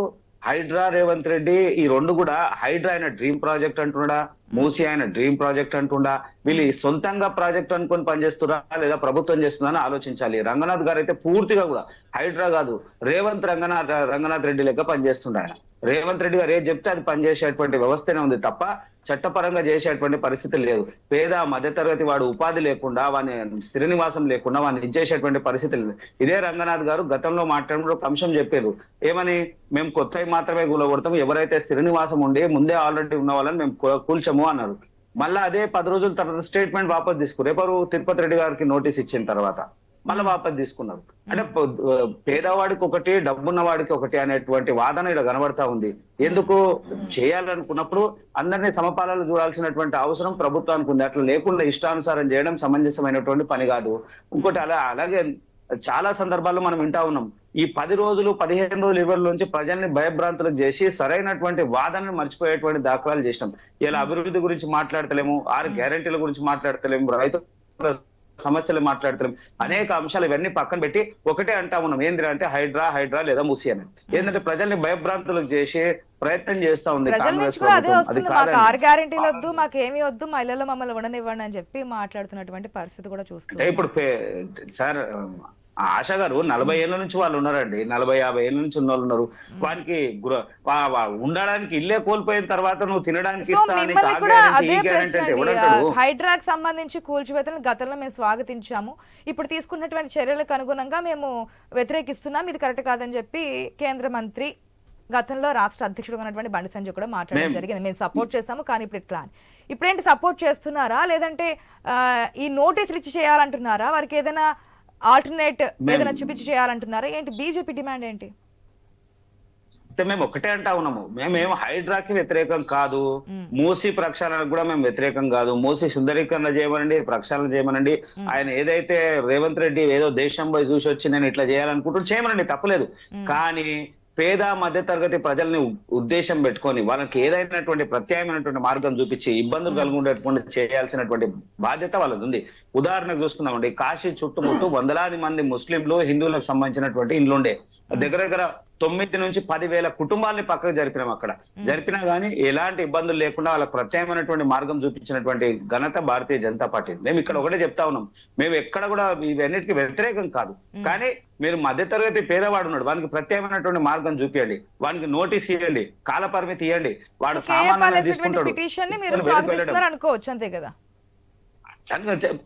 హైడ్రా, రేవంత్ రెడ్డి ఈ రెండు కూడా హైడ్రా ఆయన డ్రీమ్ ప్రాజెక్ట్ అంటున్నాడా, మూసి ఆయన డ్రీమ్ ప్రాజెక్ట్ అంటుండా, వీళ్ళు సొంతంగా ప్రాజెక్ట్ అనుకుని పనిచేస్తున్నా లేదా ప్రభుత్వం చేస్తుందా అని ఆలోచించాలి. రంగనాథ్ గారు అయితే పూర్తిగా కూడా హైడ్రా కాదు, రంగనాథ్ రెడ్డి లెక్క పనిచేస్తుండే ఆయన. రేవంత్ రెడ్డి గారు ఏం చెప్తే అది పనిచేసేటువంటి వ్యవస్థనే ఉంది తప్ప చట్టపరంగా చేసేటువంటి పరిస్థితి లేదు. పేద మధ్యతరగతి వాడు ఉపాధి లేకుండా, వాని స్థిర నివాసం లేకుండా వాడిని ఇచ్చేసేటువంటి పరిస్థితి లేదు. ఇదే రంగనాథ్ గారు గతంలో మాట్లాడినప్పుడు ఒక అంశం చెప్పారు, ఏమని, మేము కొత్తవి మాత్రమే కూలగొడతాం, ఎవరైతే స్థిర నివాసం ఉండి ముందే ఆల్రెడీ ఉన్న వాళ్ళని మేము కూల్చము అన్నారు. మళ్ళీ అదే 10 రోజుల తర్వాత స్టేట్మెంట్ వాపస్ తీసుకున్నారు. రేపు తిరుపతి రెడ్డి గారికి నోటీస్ ఇచ్చిన తర్వాత మళ్ళీ వాపస్ తీసుకున్నారు. అంటే పేదవాడికి ఒకటి, డబ్బున్న వాడికి ఒకటి అనేటువంటి వాదన ఇలా కనబడతా ఉంది. ఎందుకు చేయాలనుకున్నప్పుడు అందరినీ సమపాలన చూడాల్సినటువంటి అవసరం ప్రభుత్వానికి ఉంది. అట్లా లేకుండా ఇష్టానుసారం చేయడం సమంజసమైనటువంటి పని కాదు. ఇంకోటి అలాగే చాలా సందర్భాల్లో మనం వింటా ఉన్నాం, ఈ 10 రోజులు 15 రోజులు 20 నుంచి ప్రజల్ని భయభ్రాంతులకు చేసి సరైనటువంటి వాదనను మర్చిపోయేటువంటి దాఖలాలు చేసినాం. ఇలా అభివృద్ధి గురించి మాట్లాడతలేము, 6 గ్యారెంటీల గురించి మాట్లాడతలేము, రైతుల సమస్యలు మాట్లాడతలేము, అనేక అంశాలు ఇవన్నీ పక్కన పెట్టి ఒకటే అంటా ఉన్నాం, ఏంటంటే హైడ్రా లేదా మూసి అని. ఏంటంటే ప్రజల్ని భయభ్రాంతులకు చేసి ప్రయత్నం చేస్తా ఉంది కాంగ్రెస్ ప్రభుత్వం. మాకు 6 గ్యారెంటీలు వద్దు, మాకేమీ వద్దు, మహిళలు మమ్మల్ని ఉండనివ్వండి అని చెప్పి మాట్లాడుతున్నటువంటి పరిస్థితి కూడా చూస్తాం. ఇప్పుడు సార్ ఆశ గారు 40 ఏళ్ళ నుంచి వాళ్ళు ఉన్నారండి, 40-50 ఏళ్ళ నుంచి ఉన్న వాళ్ళు ఉన్నారు. వానికి ఉండడానికి ఇల్లే కోల్పోయిన తర్వాత నువ్వు తినడానికి హైడ్రాకి సంబంధించి కూల్చివేతలను గతంలో మేము స్వాగతించాము, ఇప్పుడు తీసుకున్నటువంటి చర్యలకు అనుగుణంగా మేము వ్యతిరేకిస్తున్నాం, ఇది కరెక్ట్ కాదని చెప్పి కేంద్ర మంత్రి గతంలో రాష్ట్ర అధ్యక్షుడు ఉన్నటువంటి బండి సంజయ్ కూడా మాట్లాడడం జరిగింది. మేము సపోర్ట్ చేస్తాము, కానీ ఇప్పుడు ఇట్లా అని. ఇప్పుడేంటి సపోర్ట్ చేస్తున్నారా, లేదంటే ఈ నోటీసులు ఇచ్చి చేయాలంటున్నారా, వారికి ఏదైనా ఆల్టర్నేట్ ఏదైనా చూపించి చేయాలంటున్నారా, ఏంటి బీజేపీ డిమాండ్ ఏంటి? మేము ఒకటే అంటా ఉన్నాము, మేమేమో హైడ్రాకి వ్యతిరేకం కాదు, మూసి ప్రక్షాళనకు కూడా మేము వ్యతిరేకం కాదు. మూసి సుందరీకరణ చేయమనండి, ప్రక్షాళన చేయమనండి. ఆయన ఏదైతే రేవంత్ రెడ్డి ఏదో దేశం పోయి చూసి వచ్చి నేను ఇట్లా చేయాలనుకుంటున్నాను, చేయమనండి, తప్పలేదు. కానీ పేద మధ్య తరగతి ప్రజల్ని ఉద్దేశం పెట్టుకొని వాళ్ళకి ఏదైనటువంటి ప్రత్యామ్నాయమైనటువంటి మార్గం చూపించి ఇబ్బందులు కలుగుండేటువంటి చేయాల్సినటువంటి బాధ్యత వాళ్ళది ఉంది. ఉదాహరణకు చూసుకుందామండి, కాశీ చుట్టుముట్టు వందలాది మంది ముస్లింలు, హిందువులకు సంబంధించినటువంటి ఇండ్లుండే. దగ్గర 9 నుంచి 10,000 కుటుంబాలని పక్కకు జరిపినాం అక్కడ. జరిపినా గానీ ఎలాంటి ఇబ్బందులు లేకుండా వాళ్ళకి ప్రత్యామ్నాయమైనటువంటి మార్గం చూపించినటువంటి ఘనత భారతీయ జనతా పార్టీ. మేము ఇక్కడ ఒకటే చెప్తా ఉన్నాం, మేము ఎక్కడ కూడా ఇవన్నిటికీ వ్యతిరేకం కాదు, కానీ మీరు మధ్యతరగతి పేదవాడు ఉన్నాడు, వానికి ప్రత్యేకమైనటువంటి మార్గం చూపించండి, వానికి నోటీస్ ఇవ్వండి, కాల పరిమితి ఇవ్వండి, వాడు సామాన్యంగా తీసుకుంటాడు. అనుకోవచ్చు అంతే కదా,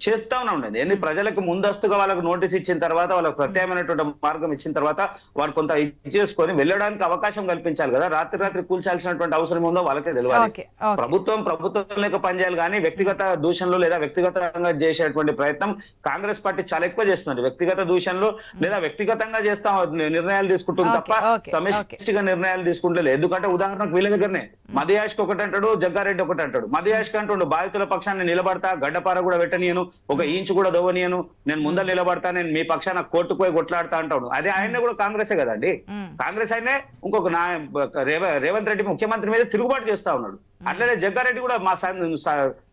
చేస్తా ఉండండి. ఏంది ప్రజలకు ముందస్తుగా వాళ్ళకు నోటీస్ ఇచ్చిన తర్వాత, వాళ్ళకి ప్రత్యేకమైనటువంటి మార్గం ఇచ్చిన తర్వాత వారు కొంత చేసుకొని వెళ్ళడానికి అవకాశం కల్పించాలి కదా. రాత్రి కూల్చాల్సినటువంటి అవసరం ఉందో వాళ్ళకే తెలియాలి. ప్రభుత్వం లేక పనిచేయాలి, కానీ వ్యక్తిగత దూషణలు లేదా వ్యక్తిగతంగా చేసేటువంటి ప్రయత్నం కాంగ్రెస్ పార్టీ చాలా ఎక్కువ చేస్తుంది. వ్యక్తిగత దూషణలు లేదా వ్యక్తిగతంగా చేస్తా నిర్ణయాలు తీసుకుంటుంది తప్ప సమిష్టిగా నిర్ణయాలు తీసుకుంటలేదు. ఎందుకంటే ఉదాహరణకు వీళ్ళ దగ్గరనే మధుయాష్కి ఒకటి అంటాడు, జగ్గారెడ్డి ఒకటి అంటాడు. మధుయాష్కి అంటుండు బాధితుల పక్షాన్ని నిలబడతా, గడ్డపార కూడా పెట్టనియను, ఒక ఇంచు కూడా దొవ్వనియను, నేను ముందర నిలబడతా, నేను మీ పక్షాన కోర్టుకు పోయి కొట్లాడుతా అంటాడు. అదే ఆయన కూడా కాంగ్రెసే కదండి. కాంగ్రెస్ ఆయనే ఇంకొక రేవంత్ రెడ్డి ముఖ్యమంత్రి మీద తిరుగుబాటు చేస్తా ఉన్నాడు. అట్లనే జగ్గారెడ్డి కూడా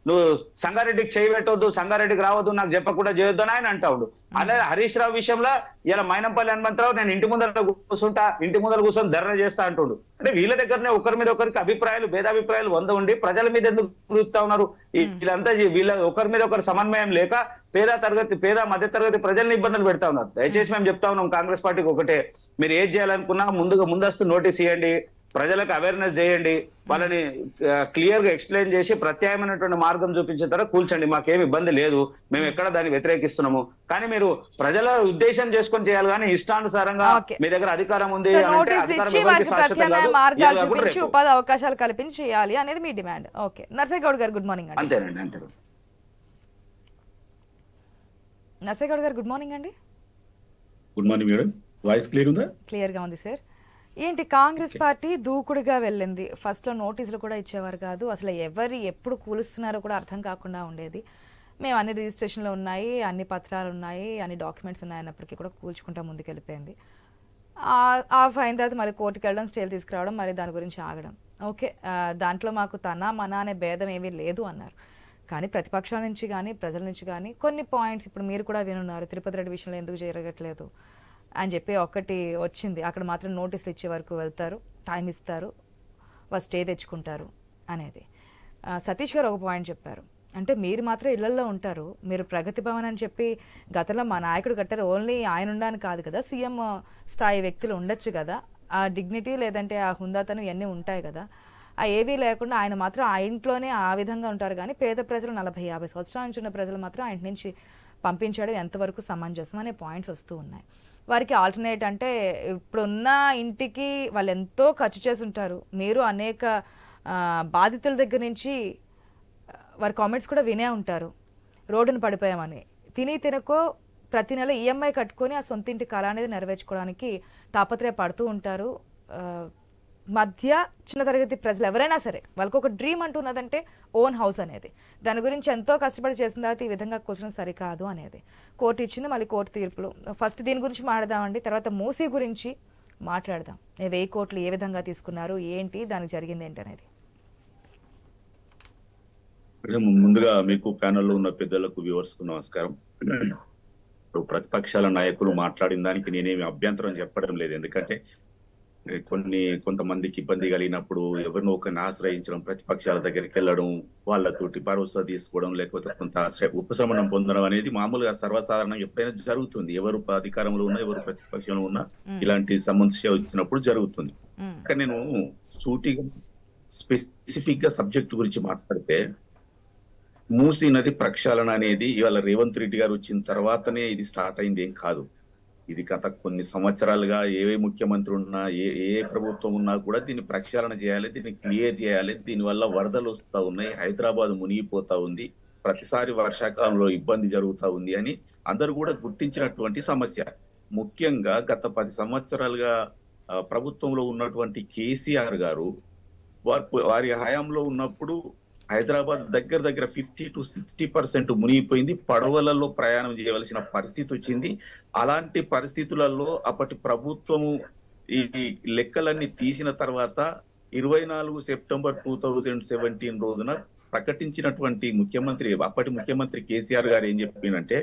నువ్వు సంగారెడ్డికి చేయి పెట్టవద్దు, సంగారెడ్డికి రావద్దు, నాకు చెప్పకుండా చేయొద్దు అని ఆయన అంటాడు. అలాగే హరీష్ రావు విషయంలో ఇలా మైనంపల్లి హనుమంతరావు నేను ఇంటి ముందర కూర్చొని ధర్నా చేస్తా అంటుండు. అంటే వీళ్ళ దగ్గరనే ఒకరి మీద ఒకరికి భేదాభిప్రాయాలు 100 ఉండి ప్రజల మీద ఎందుకు గురుతా ఉన్నారు? వీళ్ళంతా వీళ్ళ ఒకరి మీద ఒకరు సమన్వయం లేక పేద మధ్య తరగతి ప్రజల్ని ఇబ్బందులు పెడతా ఉన్నారు. దయచేసి మేము చెప్తా ఉన్నాం కాంగ్రెస్ పార్టీకి ఒకటే, మీరు ఏది చేయాలనుకున్నా ముందస్తు నోటీస్ ఇవ్వండి, ప్రజలకు అవేర్నెస్ చేయండి, వాళ్ళని క్లియర్ గా ఎక్స్ప్లెయిన్ చేసి ప్రత్యామ్నాయమైనటువంటి మార్గం చూపించిన తర్వాత కూల్చండి, మాకేం ఇబ్బంది లేదు, మేము ఎక్కడ దాన్ని వ్యతిరేకిస్తున్నాము. కానీ మీరు ప్రజల ఉద్దేశం చేసుకొని చేయాలి, కానీ ఇష్టానుసారంగా మీ దగ్గర అధికారం ఉంది ఉపాధి అవకాశాలు కల్పించి చేయాలి అనేది మీ డిమాండ్. ఓకే, నర్సయ్యగౌడ్ గారు గుడ్ మార్నింగ్. అంతేనండి, అంతే. నర్సయ్యగౌడ్ గారు గుడ్ మార్నింగ్ అండి. Good morning madam, voice clear ఉందా? క్లియర్ గా ఉంది సార్. ఏంటి కాంగ్రెస్ పార్టీ దూకుడుగా వెళ్ళింది, ఫస్ట్ లో నోటీసులు కూడా ఇచ్చేవారు కాదు, అసలు ఎప్పుడు కూలుస్తున్నారో కూడా అర్థం కాకుండా ఉండేది. మేము అన్ని రిజిస్ట్రేషన్లు ఉన్నాయి, అన్ని పత్రాలు ఉన్నాయి, అన్ని డాక్యుమెంట్స్ ఉన్నాయి అన్నప్పటికీ కూడా కూల్చుకుంటా ముందుకెళ్ళిపోయింది. ఆఫ్ అయిన తర్వాత మళ్ళీ కోర్టుకు వెళ్ళడం, స్టేలు తీసుకురావడం, మళ్ళీ దాని గురించి ఆగడం. ఓకే, దాంట్లో మాకు మన అనే భేదం ఏమీ లేదు అన్నారు. కానీ ప్రతిపక్షాల నుంచి కానీ ప్రజల నుంచి కానీ కొన్ని పాయింట్స్ ఇప్పుడు మీరు కూడా వినున్నారు, తిరుపతి రెడ్డి విషయంలో ఎందుకు జరగట్లేదు అని చెప్పి ఒకటి వచ్చింది. అక్కడ మాత్రం నోటీసులు ఇచ్చే వరకు వెళ్తారు, టైం ఇస్తారు, వాళ్ళు స్టే తెచ్చుకుంటారు అనేది. సతీష్ గారు ఒక పాయింట్ చెప్పారు, అంటే మీరు మాత్రం ఇళ్లలో ఉంటారు, మీరు ప్రగతి భవన్ అని చెప్పి గతంలో మా నాయకుడు కట్టారు, ఓన్లీ ఆయన ఉండడానికి కాదు కదా, సీఎం స్థాయి వ్యక్తులు ఉండొచ్చు కదా, ఆ డిగ్నిటీ లేదంటే ఆ హుందాతనం ఇవన్నీ ఉంటాయి కదా, ఆ ఏవీ లేకుండా ఆయన మాత్రం ఆ ఇంట్లోనే ఆ విధంగా ఉంటారు. కానీ పేద ప్రజలు 40-50 సంవత్సరాల నుంచి ఉన్న ప్రజలు మాత్రం ఆయన నుంచి పంపించడం ఎంతవరకు సమంజసం అనే పాయింట్స్ వస్తూ ఉన్నాయి. వారికి ఆల్టర్నేట్ అంటే ఇప్పుడున్న ఇంటికి వాళ్ళు ఎంతో ఖర్చు చేసి ఉంటారు, మీరు అనేక బాధితుల దగ్గర నుంచి వారి కామెంట్స్ కూడా వినే ఉంటారు, రోడ్డును పడిపోయామని. తినకో ప్రతి నెల ఈఎంఐ కట్టుకొని ఆ సొంత ఇంటి కళ అనేది నెరవేర్చుకోవడానికి తాపత్రయపడుతూ ఉంటారు. మధ్య చిన్న తరగతి ప్రజలు ఎవరైనా సరే వాళ్ళకి ఒక డ్రీమ్ అంటున్నదంటే ఓన్ హౌస్ అనేది, దాని గురించి ఎంతో కష్టపడి చేసిన తర్వాత ఈ విధంగా కూర్చొని సరికాదు అనేది కోర్టు ఇచ్చింది. మళ్ళీ కోర్టు తీర్పులు ఫస్ట్ దీని గురించి మాట్లాడదామండి, తర్వాత మూసీ గురించి మాట్లాడదాం. 1000 కోట్లు ఏ విధంగా తీసుకున్నారు, ఏంటి దానికి జరిగింది ఏంటి అనేది. ముందుగా మీకు ప్యానెల్లో ఉన్న పెద్దలకు వ్యూవర్స్ కు నమస్కారం. ప్రతిపక్షాల నాయకులు మాట్లాడిన దానికి నేనేమి అభ్యంతరం చెప్పడం లేదు, ఎందుకంటే కొంతమందికి ఇబ్బంది కలిగినప్పుడు ఎవరినో ఒకరిని ఆశ్రయించడం, ప్రతిపక్షాల దగ్గరికి వెళ్ళడం, వాళ్ళతోటి భరోసా తీసుకోవడం, లేకపోతే కొంత ఉపశమనం పొందడం అనేది మామూలుగా సర్వసాధారణం ఎప్పుడైనా జరుగుతుంది. ఎవరు అధికారంలో ఉన్నా ఎవరు ప్రతిపక్షంలో ఉన్నా ఇలాంటి సమస్య వచ్చినప్పుడు జరుగుతుంది. కానీ నేను సూటిగా స్పెసిఫిక్ గా సబ్జెక్ట్ గురించి మాట్లాడితే, మూసీ నది ప్రక్షాళన అనేది ఇవాళ రేవంత్ రెడ్డి గారు వచ్చిన తర్వాతనే ఇది స్టార్ట్ అయింది ఏం కాదు. ఇది గత కొన్ని సంవత్సరాలుగా ఏ ముఖ్యమంత్రి ఉన్నా ఏ ప్రభుత్వం ఉన్నా కూడా దీన్ని ప్రక్షాళన చేయాలి, దీన్ని క్లియర్ చేయాలి. దీనివల్ల వరదలు వస్తా ఉన్నాయి, హైదరాబాద్ మునిగిపోతా ఉంది, ప్రతిసారి వర్షాకాలంలో ఇబ్బంది జరుగుతా ఉంది అని అందరూ కూడా గుర్తించినటువంటి సమస్య. ముఖ్యంగా గత 10 సంవత్సరాలుగా ప్రభుత్వంలో ఉన్నటువంటి కేసీఆర్ గారు వారి హయాంలో ఉన్నప్పుడు హైదరాబాద్ దగ్గర 50 to 60% మునిగిపోయింది, పడవలలో ప్రయాణం చేయవలసిన పరిస్థితి వచ్చింది. అలాంటి పరిస్థితులలో అప్పటి ప్రభుత్వము ఈ లెక్కలన్నీ తీసిన తర్వాత 24 సెప్టెంబర్ 2017 రోజున ప్రకటించినటువంటి అప్పటి ముఖ్యమంత్రి కేసీఆర్ గారు ఏం చెప్పిందంటే,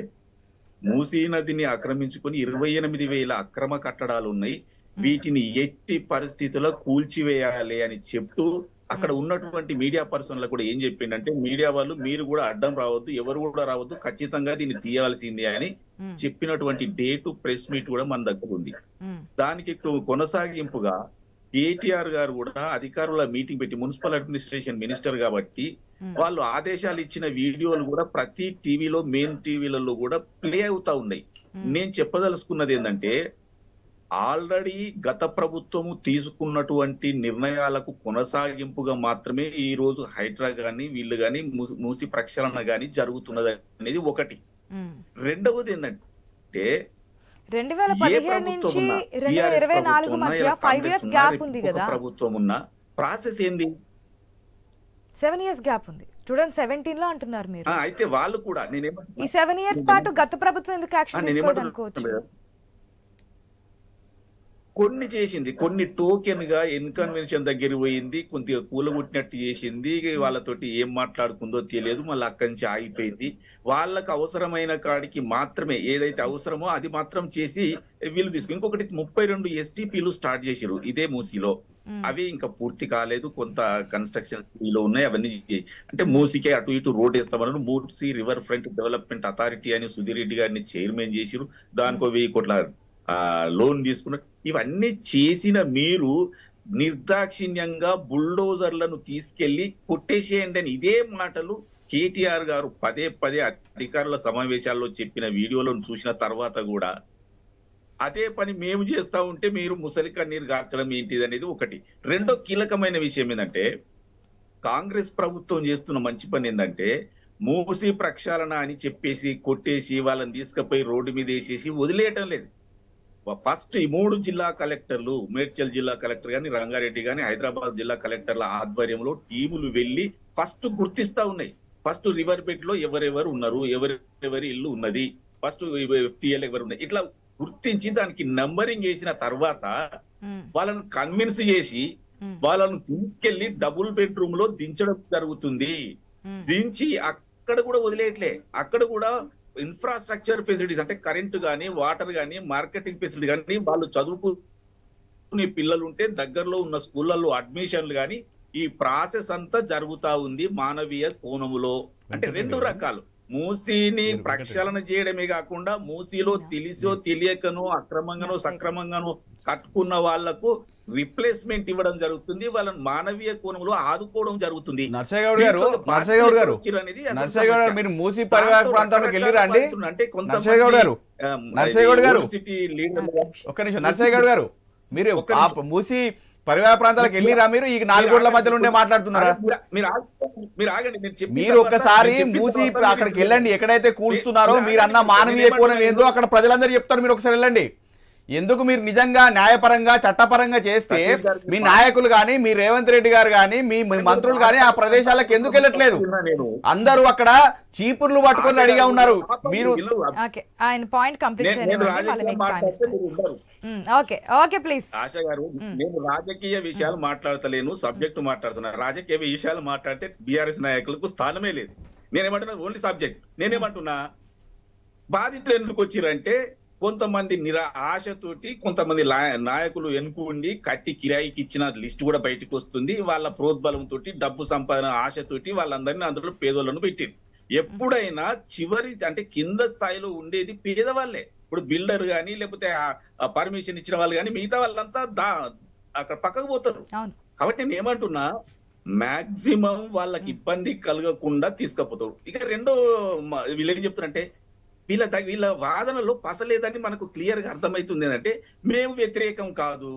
మూసీ నదిని ఆక్రమించుకుని 28,000 అక్రమ కట్టడాలు ఉన్నాయి, వీటిని ఎట్టి పరిస్థితుల్లో కూల్చివేయాలి అని చెప్తూ అక్కడ ఉన్నటువంటి మీడియా పర్సన్లకు కూడా ఏం చెప్పిండంటే, మీడియా వాళ్ళు మీరు కూడా అడ్డం రావద్దు, ఎవరు కూడా రావద్దు, ఖచ్చితంగా దీన్ని తీయాల్సిందే అని చెప్పినటువంటి డేటు ప్రెస్ మీట్ కూడా మన దగ్గర ఉంది. దానికి కొనసాగింపుగా కేటీఆర్ గారు కూడా అధికారుల మీటింగ్ పెట్టి, మున్సిపల్ అడ్మినిస్ట్రేషన్ మినిస్టర్ కాబట్టి వాళ్ళు ఆదేశాలు ఇచ్చిన వీడియోలు కూడా ప్రతి టీవీలో, మెయిన్ టీవీలలో కూడా ప్లే అవుతా ఉన్నాయి. నేను చెప్పదలుచుకున్నది ఏంటంటే, ఆల్రెడీ గత ప్రభుత్వము తీసుకున్నటువంటి నిర్ణయాలకు కొనసాగింపుగా మాత్రమే ఈ రోజు హైడ్రా గాని వీళ్ళు గాని మూసి ప్రక్షాళన గాని జరుగుతున్నది అనేది ఒకటి. రెండవది ఏంటంటే 2017 నుంచి 2024 మధ్య 5 years గ్యాప్ ఉంది కదా, ప్రభుత్వం ఉన్న ప్రాసెస్ ఏంది? 7 years గ్యాప్ ఉంది. 2017 లో అంటున్నారు మీరు. అయితే వాళ్ళు కూడా ఈ 7 years పాటు గత ప్రభుత్వం ఎందుకు యాక్షన్ తీసుకోలేదు అనుకోవచ్చు. కొన్ని చేసింది, కొన్ని టోకెన్ గా ఇన్కన్వెన్షన్ దగ్గర పోయింది, కొద్దిగా కూలగొట్టినట్టు చేసింది, వాళ్ళతోటి ఏం మాట్లాడుకుందో తెలియదు, మళ్ళీ అక్కడి నుంచి ఆగిపోయింది. వాళ్ళకు అవసరమైన కాడికి మాత్రమే ఏదైతే అవసరమో అది మాత్రం చేసి వీళ్ళు తీసుకుని ఇంకొకటి 32 STPలు స్టార్ట్ చేసారు ఇదే మూసీలో. అవి ఇంకా పూర్తి కాలేదు, కొంత కన్స్ట్రక్షన్ లో ఉన్నాయి. అవన్నీ అంటే మూసీకే అటు ఇటు రోడ్ వేస్తామన్నారు. Musi river front development authority అని సుధీర్ రెడ్డి గారిని చైర్మన్ చేసిరు, దానికో 1000 కోట్ల లోన్ తీసుకున్నారు. ఇవన్నీ చేసిన మీరు నిర్దాక్షిణ్యంగా బుల్డోజర్లను తీసుకెళ్లి కొట్టేసేయండి అని ఇదే మాటలు కేటీఆర్ గారు పదే పదే అధికారుల సమావేశాల్లో చెప్పిన వీడియోలను చూసిన తర్వాత కూడా అదే పని మేము చేస్తా ఉంటే మీరు ముసలి కన్నీరు గార్చడం ఏంటిది అనేది ఒకటి. రెండో కీలకమైన విషయం ఏంటంటే, కాంగ్రెస్ ప్రభుత్వం చేస్తున్న మంచి పని ఏంటంటే, మూసి ప్రక్షాళన అని చెప్పేసి కొట్టేసి వాళ్ళని తీసుకుపోయి రోడ్డు మీద వేసేసి వదిలేయటం లేదు. ఫస్ట్ ఈ 3 జిల్లా కలెక్టర్లు, మేడ్చల్ జిల్లా కలెక్టర్ గాని, రంగారెడ్డి గాని, హైదరాబాద్ జిల్లా కలెక్టర్ల ఆధ్వర్యంలో టీములు వెళ్లి ఫస్ట్ గుర్తిస్తా ఉన్నాయి. ఫస్ట్ రివర్ బెడ్ లో ఎవరెవరు ఉన్నారు, ఎవరెవరి ఇల్లు ఉన్నది, ఫస్ట్ FTL ఎవరు ఉన్నాయి, ఇట్లా గుర్తించి దానికి నంబరింగ్ వేసిన తర్వాత వాళ్ళని కన్విన్స్ చేసి వాళ్ళను తీసుకెళ్లి డబుల్ బెడ్రూమ్ లో దించడం జరుగుతుంది. దించి అక్కడ కూడా వదిలేయట్లే, అక్కడ కూడా ఇన్ఫ్రాస్ట్రక్చర్ ఫెసిలిటీస్ అంటే కరెంటు గానీ, వాటర్ గానీ, మార్కెటింగ్ ఫెసిలిటీ గానీ, వాళ్ళు చదువుకునే పిల్లలు ఉంటే దగ్గరలో ఉన్న స్కూళ్లలో అడ్మిషన్లు గానీ, ఈ ప్రాసెస్ అంతా జరుగుతా ఉంది మానవీయ కోణములో. అంటే 2 రకాలు, మూసీని ప్రక్షాళన చేయడమే కాకుండా మూసీలో తెలిసో తెలియకనో అక్రమంగానో సక్రమంగానో కట్టుకున్న వాళ్లకు రిప్లేస్మెంట్ ఇవ్వడం జరుగుతుంది, వాళ్ళని మానవీయ కోణంలో ఆదుకోవడం జరుగుతుంది. నర్సయ్యగౌడ్ గారు మీరు మూసీ పరివాహక ప్రాంతాలకు వెళ్ళిరా అండి? నర్సయ్యగౌడ్ గారు ఒక్క నిమిషం. నర్సయ్యగౌడ్ గారు మీరు మూసీ పరివాహక ప్రాంతాలకు వెళ్ళిరా? మీరు ఈ 4 గోడల మధ్యలో ఉండే మాట్లాడుతున్నారా? మీరు ఒక్కసారి మూసి అక్కడికి వెళ్ళండి, ఎక్కడైతే కూల్స్తున్నారో మీరు అన్న మానవీయ కోణం ఏందో అక్కడ ప్రజలందరూ చెప్తారు. మీరు ఒకసారి వెళ్ళండి. ఎందుకు మీరు నిజంగా న్యాయపరంగా చట్టపరంగా చేస్తే మీ నాయకులు గాని, మీ రేవంత్ రెడ్డి గారు గాని, మీ మంత్రులు గాని ఆ ప్రదేశాలకు ఎందుకు వెళ్ళట్లేదు? అందరూ అక్కడ చీపుర్లు పట్టుకొని రెడీగా ఉన్నారు. మీరు ఆయన పాయింట్ కంప్లీట్ ఆశా గారు, నేను రాజకీయ విషయాలు మాట్లాడతలేను, సబ్జెక్టు మాట్లాడుతున్నా. రాజకీయ విషయాలు మాట్లాడితే బీఆర్ఎస్ నాయకులకు స్థానమే లేదు. నేనేమంటున్నా ఓన్లీ సబ్జెక్ట్. నేనేమంటున్నా, బాధితులు ఎందుకు వచ్చిరంటే కొంతమంది ఆశతోటి కొంతమంది నాయకులు ఎన్నుకుండి కట్టి కిరాయికి ఇచ్చిన లిస్ట్ కూడా బయటకు వస్తుంది. వాళ్ళ ప్రోద్బలంతో డబ్బు సంపాదన ఆశతోటి వాళ్ళందరినీ అందులో పేదోళ్లను పెట్టింది. ఎప్పుడైనా చివరి అంటే కింద స్థాయిలో ఉండేది పేదవాళ్లే. ఇప్పుడు బిల్డర్ గాని, లేకపోతే పర్మిషన్ ఇచ్చిన వాళ్ళు గాని, మిగతా వాళ్ళంతా అక్కడ పక్కకు పోతారు. కాబట్టి నేను ఏమంటున్నా, మాక్సిమం వాళ్ళకి ఇబ్బంది కలగకుండా తీసుకుపోతారు. ఇక రెండో వీళ్ళు ఏం చెప్తారంటే, వీళ్ళ వాదనలో పసలేదని మనకు క్లియర్ గా అర్థమవుతుంది. ఏంటంటే మేము వ్యతిరేకం కాదు,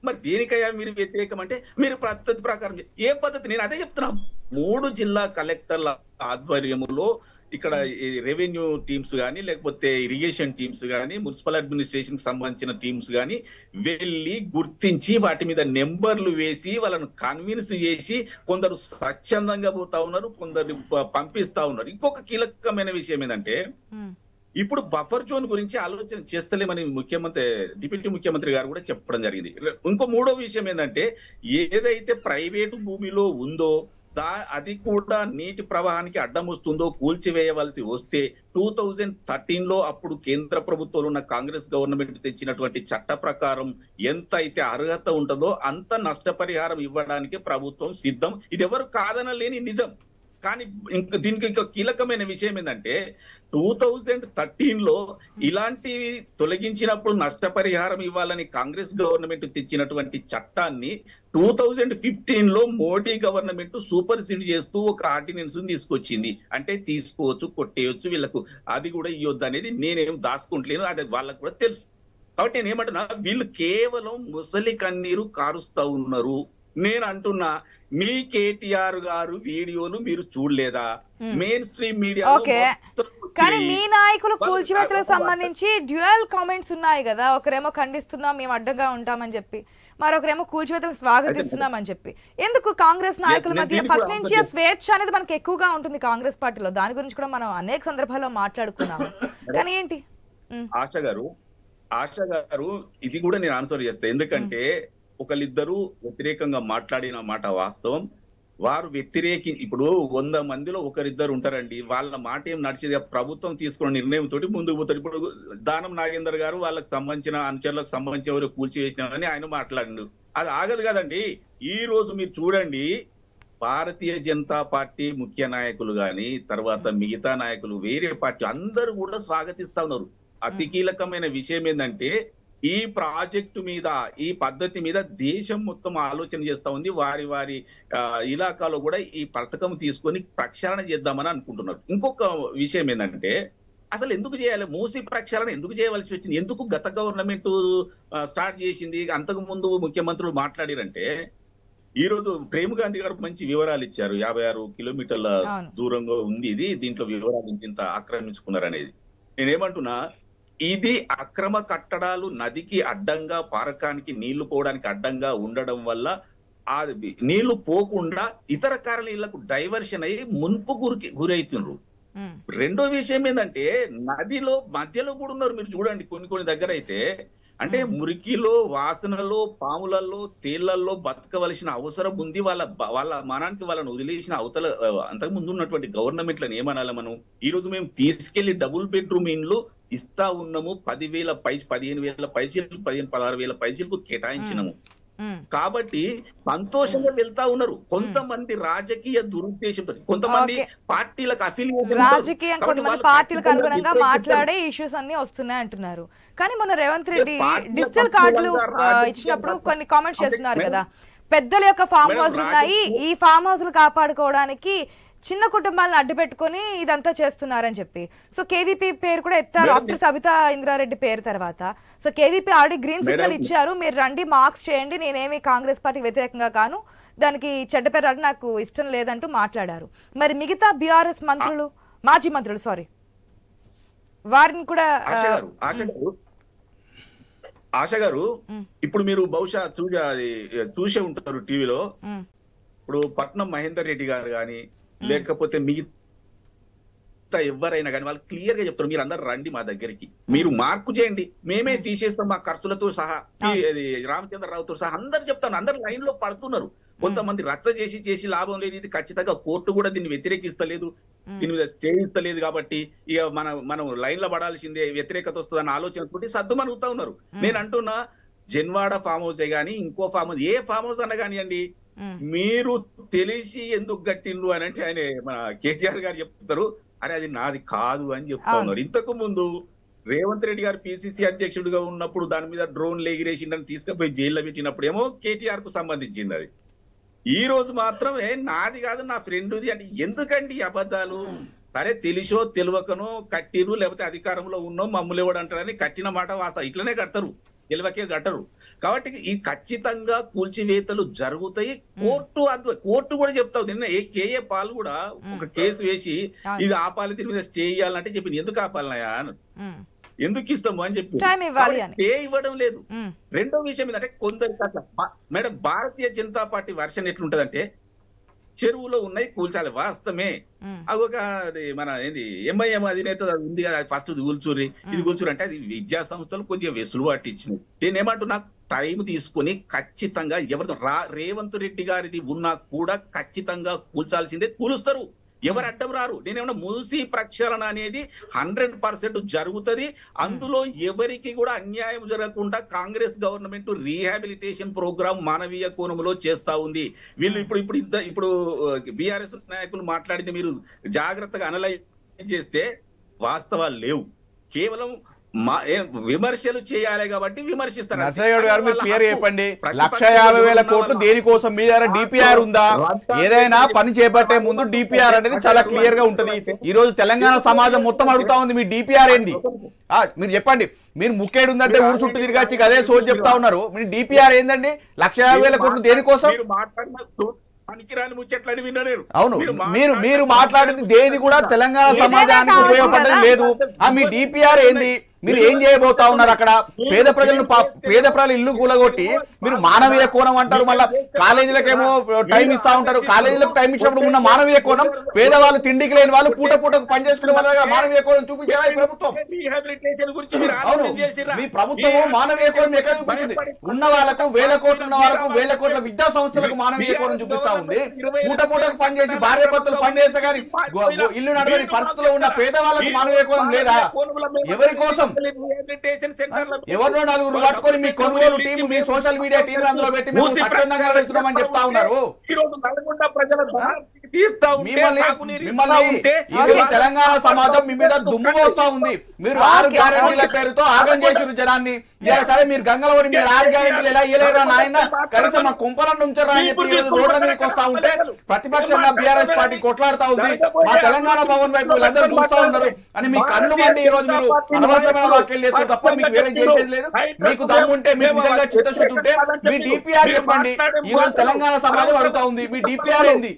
మరి దేనికయ్యా మీరు వ్యతిరేకం అంటే మీరు పద్ధతి ప్రకారం ఏ పద్ధతి? నేను అదే చెప్తున్నా. 3 జిల్లా కలెక్టర్ల ఆధ్వర్యంలో ఇక్కడ రెవెన్యూ టీమ్స్ గానీ, లేకపోతే ఇరిగేషన్ టీమ్స్ గానీ, మున్సిపల్ అడ్మినిస్ట్రేషన్ కి సంబంధించిన టీమ్స్ గానీ వెళ్ళి గుర్తించి వాటి మీద నెంబర్లు వేసి వాళ్ళను కన్విన్స్ చేసి కొందరు స్వచ్ఛందంగా పోతా ఉన్నారు, కొందరు పంపిస్తా ఉన్నారు. ఇంకొక కీలకమైన విషయం ఏంటంటే, ఇప్పుడు బఫర్ జోన్ గురించి ఆలోచన చేస్తలేమని డిప్యూటీ ముఖ్యమంత్రి గారు కూడా చెప్పడం జరిగింది. ఇంకో 3వ విషయం ఏంటంటే, ఏదైతే ప్రైవేటు భూమిలో ఉందో అది కూడా నీటి ప్రవాహానికి అడ్డం వస్తుందో కూల్చివేయవలసి వస్తే 2013లో అప్పుడు కేంద్ర ప్రభుత్వంలో ఉన్న కాంగ్రెస్ గవర్నమెంట్ తెచ్చినటువంటి చట్ట ప్రకారం ఎంత అయితే అర్హత ఉంటుందో అంత నష్టపరిహారం ఇవ్వడానికి ప్రభుత్వం సిద్ధం. ఇది ఎవరు కాదనలేని నిజం. కానీ దీనికి ఇంకా కీలకమైన విషయం ఏంటంటే 2013లో ఇలాంటివి తొలగించినప్పుడు నష్టపరిహారం ఇవ్వాలని కాంగ్రెస్ గవర్నమెంట్ తెచ్చినటువంటి చట్టాన్ని 2015లో మోడీ గవర్నమెంట్ సూపర్ సీడ్ చేస్తూ ఒక ఆర్డినెన్స్ తీసుకొచ్చింది. అంటే తీసుకోవచ్చు, కొట్టేయచ్చు, వీళ్ళకు అది కూడా ఇవ్వద్దు అనేది నేనేం దాచుకుంటలేను, అది వాళ్ళకు కూడా తెలుసు. కాబట్టి నేను ఏమంటున్నా, వీళ్ళు కేవలం ముసలి కన్నీరు కారుస్తా ఉన్నారు. నేను అంటున్నా, మీ కేటీఆర్ గారు వీడియోలు మీరు చూడలేదా? Main stream media. కానీ మీ నాయకులు కూల్చివేతలకు సంబంధించి డ్యూయల్ కామెంట్స్ ఉన్నాయి కదా, ఒకరేమో ఖండిస్తున్నాం మేము అడ్డంగా ఉంటామని చెప్పి, మరొకరేమో కూల్చివేతలు స్వాగతిస్తున్నామని చెప్పి. ఎందుకు కాంగ్రెస్ నాయకుల మధ్య ఫస్ట్ నుంచి స్వేచ్ఛ అనేది మనకి ఎక్కువగా ఉంటుంది కాంగ్రెస్ పార్టీలో, దాని గురించి కూడా మనం అనేక సందర్భాల్లో మాట్లాడుకున్నాం. కానీ ఏంటి ఆశ గారు ఇది కూడా నేను ఆన్సర్ చేస్తా. ఎందుకంటే ఒకళ్ళిద్దరూ వ్యతిరేకంగా మాట్లాడిన మాట వాస్తవం. వారు ఇప్పుడు 100 మందిలో ఒకరిద్దరు ఉంటారండి, వాళ్ళ మాట ఏం నడిచేది ప్రభుత్వం తీసుకున్న నిర్ణయం తోటి ముందుకు పోతారు. ఇప్పుడు దానం నాగేందర్ గారు వాళ్ళకి సంబంధించిన అనుచరులకు సంబంధించి ఎవరు కూల్చివేసినారని ఆయన మాట్లాడిండు, అది ఆగదు కదండి. ఈ రోజు మీరు చూడండి, భారతీయ జనతా పార్టీ ముఖ్య నాయకులు గాని తర్వాత మిగతా నాయకులు వేరే పార్టీ అందరూ కూడా స్వాగతిస్తా ఉన్నారు. అతి కీలకమైన విషయం ఏంటంటే ఈ ప్రాజెక్టు మీద, ఈ పద్ధతి మీద దేశం మొత్తం ఆలోచన చేస్తా ఉంది. వారి ఇలాకాలో కూడా ఈ పథకం తీసుకొని ప్రక్షాళన చేద్దామని అనుకుంటున్నారు. ఇంకొక విషయం ఏంటంటే, అసలు ఎందుకు చేయాలి మూసి ప్రక్షాళన, ఎందుకు చేయవలసి వచ్చింది, ఎందుకు గత గవర్నమెంట్ స్టార్ట్ చేసింది? అంతకు ముందు ముఖ్యమంత్రులు మాట్లాడారంటే, ఈ రోజు ప్రేమ్ గాంధీ గారు మంచి వివరాలు ఇచ్చారు. 56 కిలోమీటర్ల దూరంగా ఉంది ఇది, దీంట్లో వివరాలు ఇంత ఆక్రమించుకున్నారు అనేది. నేనేమంటున్నా, ఇది అక్రమ కట్టడాలు నదికి అడ్డంగా, పారకానికి నీళ్లు పోవడానికి అడ్డంగా ఉండడం వల్ల ఆ నీళ్లు పోకుండా ఇతర కారణాలకు డైవర్షన్ అయ్యి మున్పు గురైతున్నారు. రెండో విషయం ఏంటంటే, నదిలో మధ్యలో కూడా ఉన్నారు. మీరు చూడండి, కొన్ని దగ్గర అయితే అంటే మురికిలో, వాసనలో, పాములలో, తేళ్లలో బతకవలసిన అవసరం ఉంది. వాళ్ళ మనానికి వాళ్ళని వదిలేసిన అవతల అంతకు ముందు ఉన్నటువంటి గవర్నమెంట్లను ఏమనాలి మనం? ఈ రోజు మేము తీసుకెళ్లి డబుల్ బెడ్రూమ్ ఇండ్లు ఇస్తా ఉన్నాము. 10,000 15,000 పైసలు, 16,000 పైసలకు కేటాయించినాము. కాబట్టి సంతోషంగా వెళ్తా ఉన్నారు. కొంతమంది రాజకీయ దురుద్దేశంతో, కొంతమంది పార్టీలకు అఫిలియేషన్, రాజకీయం కొంతమంది పార్టీలకు అనుగుణంగా మాట్లాడే ఇష్యూస్ అన్ని వస్తున్నాయి అంటున్నారు. కానీ మొన్న రేవంత్ రెడ్డి డిజిటల్ కార్డులు ఇచ్చినప్పుడు కొన్ని కామెంట్స్ చేస్తున్నారు కదా, పెద్దల యొక్క ఫామ్ హౌస్లు ఉన్నాయి, ఈ ఫామ్ హౌస్లు కాపాడుకోవడానికి చిన్న కుటుంబాలను అడ్డు పెట్టుకుని ఇదంతా చేస్తున్నారని చెప్పి. సో కేవీపీ పేరు కూడా ఎత్తారు ఆఫ్టర్ సబితా ఇంద్రారెడ్డి పేరు తర్వాత. So KVP already green signal ఇచ్చారు, మీరు రండి మార్క్స్ చేయండి, నేనేమి కాంగ్రెస్ పార్టీకి వ్యతిరేకంగా కాను, దానికి చెడ్డ పేరు అంటే నాకు ఇష్టం లేదంటూ మాట్లాడారు. మరి మిగతా బీఆర్ఎస్ మంత్రులు, మాజీ మంత్రులు వారిని కూడా ఆశ గారు ఇప్పుడు మీరు బహుశా చూసే ఉంటారు టీవీలో. ఇప్పుడు పట్నం మహేందర్ రెడ్డి గారు గాని లేకపోతే మిగతా ఎవరైనా కానీ వాళ్ళు క్లియర్ గా చెప్తారు, మీరు అందరు రండి మా దగ్గరికి, మీరు మార్పు చేయండి, మేమే తీసేస్తాం మా ఖర్చులతో సహా, రామచంద్రరావుతో సహా అందరు చెప్తాను. అందరు లైన్ లో పడుతున్నారు. కొంతమంది రచ్చ చేసి లాభం లేదు, ఇది ఖచ్చితంగా కోర్టు కూడా దీన్ని వ్యతిరేకిస్తలేదు, దీని మీద స్టే ఇస్తలేదు. కాబట్టి ఇక మనం లైన్ లో పడాల్సిందే, వ్యతిరేకత వస్తుందన్న ఆలోచనతోటి సద్దుమనుగుతా ఉన్నారు. నేను అంటున్నా, జన్వాడ ఫామ్ హౌస్ గానీ ఇంకో ఫామ్ హౌస్, ఏ ఫామ్ హౌస్ అన్న కానివ్వండి, మీరు తెలిసి ఎందుకు కట్టిండ్రు అని అంటే ఆయన మన కేటీఆర్ గారు చెప్తారు, అరే అది నాది కాదు అని చెప్తా ఉన్నారు. ఇంతకు ముందు రేవంత్ రెడ్డి గారు పిసిసి అధ్యక్షుడిగా ఉన్నప్పుడు దాని మీద డ్రోన్లు ఎగిరేసిండని తీసుకుపోయి జైల్లో పెట్టినప్పుడు ఏమో కేటీఆర్ కు సంబంధించింది అది. ఈ రోజు మాత్రం నాది కాదు నా ఫ్రెండ్ది అంటే ఎందుకండి అబద్ధాలు? సరే తెలిసో తెలియకనో కట్టిరు, లేకపోతే అధికారంలో ఉన్నో మమ్మల్ని ఎవడంటారని కట్టిన మాట వాస్తా, ఇట్లనే కడతారు, తెలివకే కట్టరు. కాబట్టి ఈ ఖచ్చితంగా కూల్చివేతలు జరుగుతాయి. కోర్టు కూడా చెప్తావు. నిన్న కేఏ పాల్ కూడా ఒక కేసు వేసి ఇది ఆపాలి, దీని మీద స్టే ఇవ్వాలంటే చెప్పింది. ఎందుకు ఆపాలనయా, ఎందుకు ఇస్తాము అని చెప్పి స్టే ఇవ్వడం లేదు. రెండో విషయం ఏంటంటే, కొందరికి అట్లా madam Bharatiya Janata party version ఎట్లుంటదంటే, చెరువులో ఉన్నాయి కూల్చాలి వాస్తవమే, అదొక మన ఏంది ఎంఐఎం అధినేత ఉంది కదా, ఫస్ట్ ఇది కూల్చూరి ఇది కూల్చూరి అంటే అది విద్యా సంస్థలు కొద్దిగా వెసులుబాటు ఇచ్చినాయి. నేనేమంటున్నా, టైం తీసుకొని ఖచ్చితంగా ఎవరు రేవంత్ రెడ్డి గారిది ఉన్నా కూడా ఖచ్చితంగా కూల్చాల్సిందే, కూలుస్తారు. ఎవరు అడ్డం రారు. నేనేమన్నా మూసీ ప్రక్షాళన అనేది 100% జరుగుతుంది. అందులో ఎవరికి కూడా అన్యాయం జరగకుండా కాంగ్రెస్ గవర్నమెంట్ రీహాబిలిటేషన్ ప్రోగ్రామ్ మానవీయ కోణంలో చేస్తా ఉంది. వీళ్ళు ఇప్పుడు బీఆర్ఎస్ నాయకులు మాట్లాడితే మీరు జాగ్రత్తగా అనలైజ్ చేస్తే వాస్తవాలు లేవు. కేవలం విమర్శలు చేయాలి కాబట్టి విమర్శిస్తారు. నర్సయ్య గారు మీరు క్లియర్ చెప్పండి, 150,000 కోట్లు దేనికోసం? మీ దగ్గర డిపిఆర్ ఉందా? ఏదైనా పని చేపట్టే ముందు డిపిఆర్ అనేది చాలా క్లియర్ గా ఉంటది. ఈ రోజు తెలంగాణ సమాజం మొత్తం అడుగుతా ఉంది, మీ డిపిఆర్ ఏంది? మీరు చెప్పండి. మీరు ముక్కేడు ఉందంటే ఊరు చుట్టూ తిరిగచ్చి అదే సోది చెప్తా ఉన్నారు. మీ డిపిఆర్ ఏందండి? 150,000 కోట్లు దేనికోసం? అవును, మీరు మాట్లాడింది దేని కూడా తెలంగాణ సమాజానికి ఉపయోగపడేది లేదు. మీ డిపిఆర్ ఏంది? మీరు ఏం చేయబోతా ఉన్నారు? అక్కడ పేద ప్రజలు ఇల్లు కూలగొట్టి మీరు మానవీయ కోణం అంటారు. మళ్ళీ కాలేజీలకేమో టైం ఇస్తా ఉంటారు. కాలేజీలకు టైం ఇచ్చినప్పుడు ఉన్న మానవీయ కోణం, పేదవాళ్ళు తిండికి లేని వాళ్ళు పూటకు పనిచేసుకునే వాళ్ళ మానవీయ కోణం చూపించారా ఈ ప్రభుత్వం? అవును, మీ ప్రభుత్వం మానవీయ కోణం ఎక్కడ చూపిస్తుంది? ఉన్న వాళ్ళకు 1,000 కోట్లు ఉన్న వాళ్ళకు 1,000 కోట్ల విద్యా సంస్థలకు మానవీయ కోణం చూపిస్తా ఉంది. పూటకు పనిచేసి భార్య భర్తలు పనిచేస్తే కానీ ఇల్లు నడవని పరిస్థితుల్లో ఉన్న పేదవాళ్ళకు మానవీయ కోణం లేదా? ఎవరి కోసం? ఎవరినో నలుగురు పట్టుకొని మీ కొనుగోలు టీం, మీ సోషల్ మీడియా టీం అందులో పెట్టి మేము స్వచ్ఛందంగా వెళ్తున్నామని చెప్తా ఉన్నారు. తెలంగాణ సమాజం మీ మీద దుమ్ము పోస్తా ఉంది. మీరు 6 గ్యారెంటీల పేరుతో ఆగం చేసిరు జనాన్ని. సరే మీరు గంగలవరి మీరు 6 గ్యారెంటీలు ఎలా ఇయ్యలేరా నాయన? కనీసం మా కుంపలను ఉంచరా అని చెప్పి రోడ్ల మీదకి వస్తా ఉంటే ప్రతిపక్షంగా బీఆర్ఎస్ పార్టీ కొట్లాడుతా ఉంది. మా తెలంగాణ భవన్ వైపు వీళ్ళందరూ చూస్తా ఉన్నారు అని మీ కన్ను మండి ఈ రోజు మీరు అనవసరమైన వ్యాఖ్యలు చేస్తారు తప్ప మీకు వేరే చేసేది లేదు. మీకు దమ్ము ఉంటే, మీకు నిజంగా చిత్తశుద్ధి ఉంటే మీ డిపిఆర్ చెప్పండి. ఈ రోజు తెలంగాణ సమాజం అడుగుతా ఉంది, మీ డిపిఆర్ ఏంది?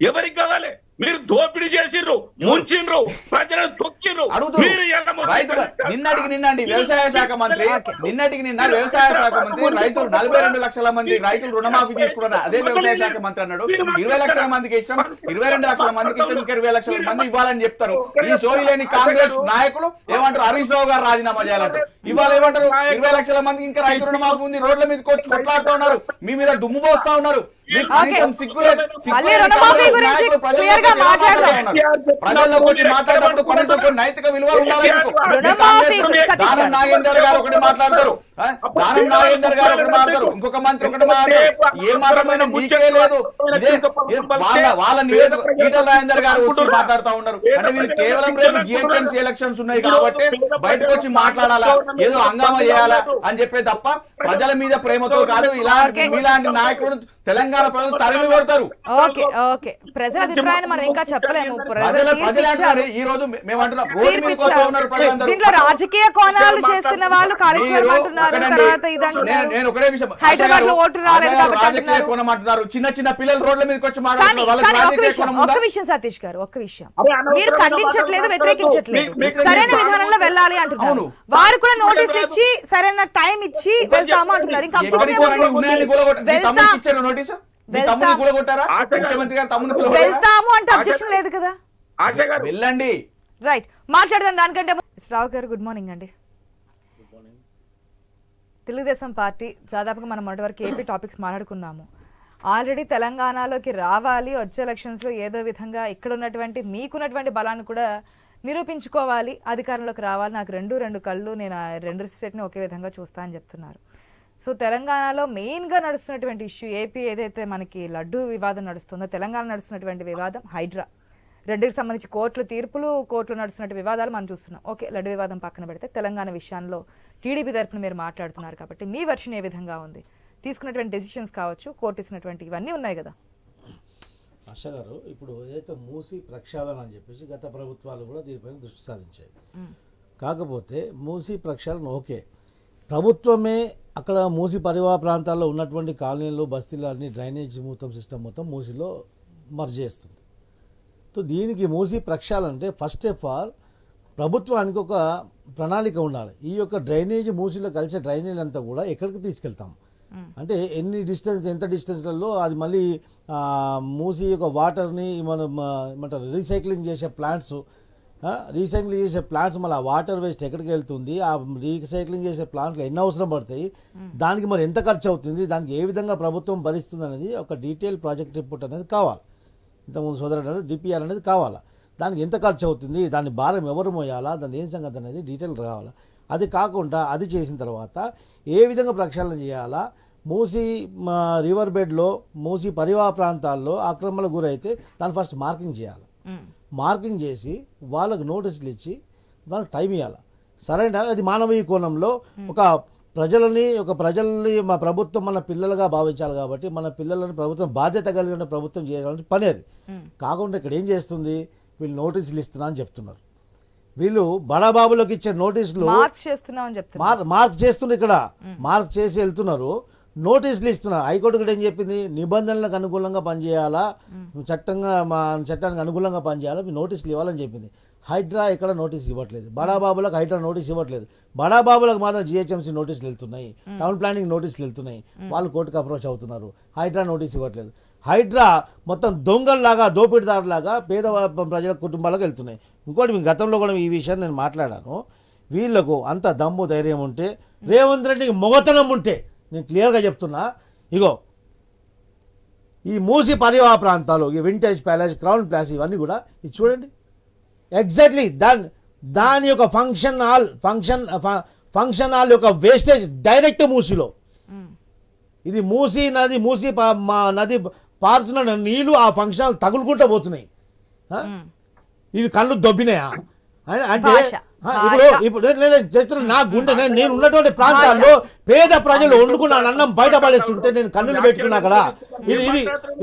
ఎవరికి కావాలి? మీరు దోపిడీ చేసిర్రు, ముంచిండ్రు, ప్రజలను తొక్కిర్రు. నిన్నటికి వ్యవసాయ శాఖ మంత్రి వ్యవసాయ శాఖ మంత్రి రైతులు 42 లక్షల మంది రైతులు రుణమాఫీ తీసుకున్నారు. అదే వ్యవసాయ శాఖ మంత్రి అన్నాడు 20 లక్షల మందికి ఇష్టం, 22 లక్షల మందికి ఇష్టం, ఇంకా 20 లక్షల మంది ఇవ్వాలని చెప్తారు. ఈ సోయి లేని కాంగ్రెస్ నాయకులు ఏమంటారు? హరీష్ రావు గారు రాజీనామా చేయాలంటారు. ఇవాళ ఏమంటారు? 20 లక్షల మందికి ఇంకా రైతు రుణమాఫీ ఉంది, రోడ్ల మీదకి వచ్చి కొట్లాడుతూ ఉన్నారు, మీ మీద దుమ్ము పోస్తా ఉన్నారు. ప్రజల్లోకి వచ్చి మాట్లాడేటప్పుడు కనీసం నైతిక విలువలు ఉండాలి. దానం నాగేందర్ గారు ఒకటి మాట్లాడతారు, ఇంకొక మంత్రి ఒకటి మాట్లాడతారు. ఏ మాట్లాడమైనా మీకే లేదు. ఇదే వాళ్ళ నివేదిక ఈటల రాజేందర్ గారు వచ్చి మాట్లాడుతూ ఉన్నారు. అంటే వీళ్ళు కేవలం రేపు జిహెచ్ఎంసీ ఎలక్షన్స్ ఉన్నాయి కాబట్టి బయటకు వచ్చి మాట్లాడాలా, ఏదో హంగామా చేయాలా అని చెప్పే తప్ప ప్రజల మీద ప్రేమతో కాదు. ఇలాంటి నాయకులు తెలంగాణ ప్రజలు తరిమి కొడతారు. ప్రజల అభిప్రాయాన్ని మనం ఇంకా చెప్పలేము. ఈ రోజు మేము అంటున్నాం రోడ్డు మీదకి వస్తూ ఉన్నారు ప్రజలందరూ. దీంట్లో రాజకీయ కోణాలు చేస్తున్న వాళ్ళు కాళేశ్వరం అంటున్నారు, నేను ఒకటే విషయం హైదరాబాద్ లో ఓటు రాలేదు రాజకీయ కోణం అంటున్నారు. చిన్న పిల్లలు రోడ్ల మీదకి వచ్చి మాట్లాడుతున్నారు. ఒక్క విషయం సతీష్ గారు, ఒక్క విషయం మీరు ఖండించట్లేదు, వ్యతిరేకించట్లేదు, సరైన విధానంలో వెళ్ళాలి అంటున్నారు. వారు కూడా నోటీసులు ఇచ్చి సరైన టైం ఇచ్చి వెళ్తాము అంటున్నారు. ఇంకా వెళ్తాము అంటే అబ్జెక్షన్ లేదు కదా, వెళ్ళండి. రైట్, మాట్లాడదాం దానికంటే. రావు గారు గుడ్ మార్నింగ్ అండి. తెలుగుదేశం పార్టీ దాదాపుగా మనం మొదటి వరకు ఏపీ టాపిక్స్ మాట్లాడుకున్నాము. ఆల్రెడీ తెలంగాణలోకి రావాలి, వచ్చే ఎలక్షన్స్లో ఏదో విధంగా ఇక్కడ ఉన్నటువంటి మీకున్నటువంటి బలాన్ని కూడా నిరూపించుకోవాలి, అధికారంలోకి రావాలి, నాకు రెండు కళ్ళు, నేను 2 స్టేట్ని ఒకే విధంగా చూస్తా అని చెప్తున్నారు. సో తెలంగాణలో మెయిన్గా నడుస్తున్నటువంటి ఇష్యూ ఏపీ ఏదైతే మనకి లడ్డూ వివాదం నడుస్తుందో, తెలంగాణ నడుస్తున్నటువంటి వివాదం హైడ్రా, రెండుకి సంబంధించి కోర్టుల తీర్పులు, కోర్టులో నడుస్తున్నటువంటి వివాదాలు మనం చూస్తున్నాం. ఓకే, లడ్డు వివాదం పక్కన పెడితే తెలంగాణ విషయంలో టీడీపీ తరఫున మీరు మాట్లాడుతున్నారు కాబట్టి మీ వర్షన్ ఏ విధంగా ఉంది? తీసుకున్నటువంటి డెసిషన్స్ కావచ్చు, కోర్టు ఇచ్చినటువంటి ఇవన్నీ ఉన్నాయి కదా. ఆశ గారు, ఇప్పుడు ఏదైతే మూసి ప్రక్షాళన అని చెప్పేసి గత ప్రభుత్వాలు కూడా దీనిపైన దృష్టి సాధించాయి. కాకపోతే మూసి ప్రక్షాళన ఓకే, ప్రభుత్వమే అక్కడ మూసి పరివాహ ప్రాంతాల్లో ఉన్నటువంటి కాలనీలు, బస్తీలు అన్ని డ్రైనేజ్ మొత్తం సిస్టమ్ మొత్తం మూసిలో మర్జ్ చేస్తుంది. సో దీనికి మూసి ప్రక్షాళన అంటే ఫస్ట్ ఆఫ్ ఆల్ ప్రభుత్వానికి ఒక ప్రణాళిక ఉండాలి. ఈ యొక్క డ్రైనేజ్ మూసిలో కలిసే డ్రైనేజ్ అంతా కూడా ఎక్కడికి తీసుకెళ్తాం అంటే ఎన్ని డిస్టెన్స్, ఎంత డిస్టెన్స్లలో అది మళ్ళీ మూసి యొక్క వాటర్ని మనం ఏమంటారు రీసైక్లింగ్ చేసే ప్లాంట్స్ రీసైక్లింగ్ చేసే ప్లాంట్స్ మళ్ళీ వాటర్ వేస్ట్ ఎక్కడికి వెళ్తుంది, ఆ రీసైక్లింగ్ చేసే ప్లాంట్లు ఎన్ని అవసరం పడతాయి, దానికి మరి ఎంత ఖర్చు అవుతుంది, దానికి ఏ విధంగా ప్రభుత్వం భరిస్తుంది అనేది ఒక డీటెయిల్ ప్రాజెక్ట్ రిపోర్ట్ అనేది కావాలి. ఇంతకుముందు సోదరుడు డిపిఆర్ అనేది కావాలా, దానికి ఎంత ఖర్చు అవుతుంది, దాని భారం ఎవరు మోయాలా, దాని ఏం సంగతి అనేది డీటెయిల్ కావాలా. అది కాకుండా అది చేసిన తర్వాత ఏ విధంగా ప్రక్షాళన చేయాలా, మూసీ రివర్ బెడ్లో మూసీ పరివాహ ప్రాంతాల్లో ఆక్రమణకు గురైతే దాన్ని ఫస్ట్ మార్కింగ్ చేయాలి. మార్కింగ్ చేసి వాళ్ళకు నోటీసులు ఇచ్చి వాళ్ళకి టైం ఇవ్వాలి. సరైన అది మానవీయ కోణంలో ఒక ప్రజల్ని మా ప్రభుత్వం మన పిల్లలుగా భావించాలి కాబట్టి మన పిల్లలని ప్రభుత్వం బాధ్యత కలిగిన ప్రభుత్వం చేయాలంటే పని అది కాకుండా ఇక్కడ ఏం చేస్తుంది, వీళ్ళు నోటీసులు ఇస్తున్నా అని చెప్తున్నారు. వీళ్ళు బడాబాబులకు ఇచ్చే నోటీసులు మార్క్ చేస్తున్నారు, ఇక్కడ మార్క్ చేసి వెళ్తున్నారు, నోటీసులు ఇస్తున్నారు. హైకోర్టు కూడా ఏం చెప్పింది, నిబంధనలకు అనుకూలంగా పనిచేయాలా, చట్టానికి అనుకూలంగా పనిచేయాలా, మీ నోటీసులు ఇవ్వాలని చెప్పింది. హైడ్రా ఇక్కడ నోటీసులు ఇవ్వట్లేదు, బడాబాబులకు హైడ్రా నోటీస్ ఇవ్వట్లేదు, బడాబాబులకు మాత్రం జిహెచ్ఎంసీ నోటీసులు వెళ్తున్నాయి, టౌన్ ప్లానింగ్ నోటీసులు వెళ్తున్నాయి, వాళ్ళు కోర్టుకు అప్రోచ్ అవుతున్నారు, హైడ్రా నోటీస్ ఇవ్వట్లేదు. హైడ్రా మొత్తం దొంగల్లాగా దోపిడీదారులాగా పేద ప్రజల కుటుంబాలకు వెళ్తున్నాయి. ఇంకోటి మీ గతంలో కూడా ఈ విషయాన్ని నేను మాట్లాడాను, వీళ్లకు అంత దమ్ము ధైర్యం ఉంటే, రేవంత్ రెడ్డికి మొగతనం ఉంటే, నేను క్లియర్గా చెప్తున్నా, ఇగో ఈ మూసి పరివాహ ప్రాంతాలు, ఈ వింటేజ్ ప్యాలెస్, క్రౌన్ ప్యాలెస్, ఇవన్నీ కూడా ఇది చూడండి, ఎగ్జాక్ట్లీ దాని యొక్క ఫంక్షన్ హాల్ యొక్క వేస్టేజ్ డైరెక్ట్ మూసిలో. ఇది మూసి నది పారుతున్న నీళ్లు ఆ ఫంక్షన్ హాల్ తగులుకుంటూ పోతున్నాయి. ఇవి కళ్ళు దొబ్బినాయా అంటే ఇప్పుడు నేను చెప్తున్నా, నా గుండె నేను ఉన్నటువంటి ప్రాంతాల్లో పేద ప్రజలు వండుకున్న అన్నం బయట పడేస్తుంటే నేను కన్నులు పెట్టుకున్నా కదా. ఇది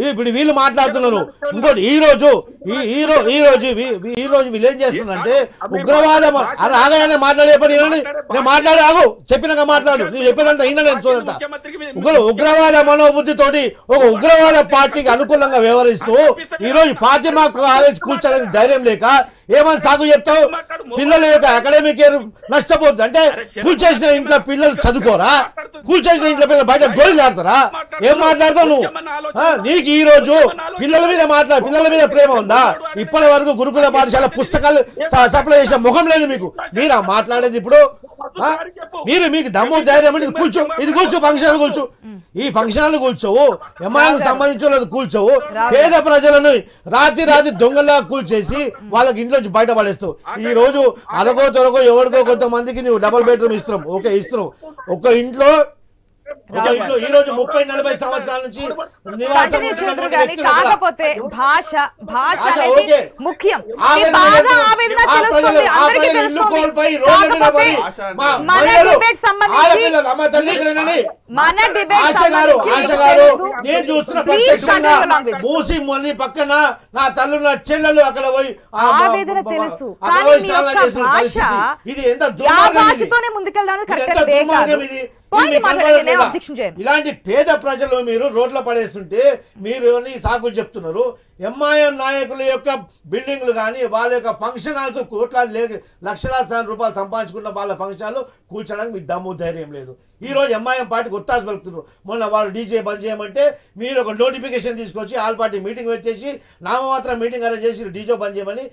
ఇప్పుడు వీళ్ళు మాట్లాడుతున్నారు. ఇంకోటి ఈ రోజు వీళ్ళు ఏం చేస్తున్నారంటే ఉగ్రవాదం ఆదాయాన్ని మాట్లాడే పని నేను మాట్లాడే ఆగు చెప్పినాక మాట్లాడు, నేను చెప్పేదంతా ఈయన నేను చూడంతా. ఉగ్రవాద మనోబుద్ధితోటి ఒక ఉగ్రవాద పార్టీకి అనుకూలంగా వ్యవహరిస్తూ ఈ రోజు ఫాతిమా కాలేజ్ కూర్చోడానికి ధైర్యం లేక ఏమని సాగు చెప్తావు, పిల్లల యొక్క అకాడమిక్ ఇయర్ నష్టపోతుంది అంటే కూల్చేసిన ఇంట్లో పిల్లలు చదువుకోరా, కూల్చేసిన ఇంట్లో పిల్లలు బయట గోళీలు ఆడతారా, ఏం మాట్లాడతావు నువ్వు? నీకు ఈ రోజు పిల్లల మీద ప్రేమ ఉందా? ఇప్పటి వరకు గురుకుల పాఠశాల పుస్తకాలు సప్లై చేసే ముఖం లేదు మీకు. మీరా మాట్లాడేది ఇప్పుడు? మీకు దమ్ము ధైర్యం అంటే ఇది కూర్చో ఫంక్షన్ కూర్చో, ఈ ఫంక్షన్లు కూల్చోవు, ఎంఐఎం సంబంధించిన కూల్చోవు, పేద ప్రజలను రాత్రి దొంగలా కూల్చేసి వాళ్ళకి ఇంట్లోంచి బయటపడేస్తావు. ఈ రోజు అరగో తొరగో ఎవరికో కొంతమందికి నువ్వు డబుల్ బెడ్రూమ్ ఇస్తున్నావు, ఇస్తున్నావు. ఒక ఇంట్లో ఈ రోజు 30-40 సంవత్సరాల నుంచి కాకపోతే భాష ముఖ్యం. నేను చూస్తున్న ప్రత్యక్షంగా మూసి మళ్ళీ పక్కన నా తల్లు నా చెల్లెలు అక్కడ పోయి ఆవేదన తెలుసు, ఇది ఎంత దుర్మార్గం ఇది. ఇలాంటి పేద ప్రజలు మీరు రోడ్ల పడేస్తుంటే మీరు సాకులు చెప్తున్నారు. ఎంఐఎం నాయకుల యొక్క బిల్డింగ్లు కానీ వాళ్ళ యొక్క ఫంక్షన్ హాల్స్ లక్షలాది రూపాయలు సంపాదించుకున్న వాళ్ళ ఫంక్షన్ హాల్ కూర్చోడానికి మీకు దమ్ము ధైర్యం లేదు. ఈ రోజు ఎంఐఎం పార్టీకి ఒత్తాసు పలుకుతున్నారు. మొన్న వాళ్ళు డీజే బంద్ చేయమంటే మీరు ఒక నోటిఫికేషన్ తీసుకొచ్చి ఆల్ పార్టీ మీటింగ్ వచ్చేసి నామమాత్రం మీటింగ్ అరేంజ్ చేసి డీజే బంద్ చేయమని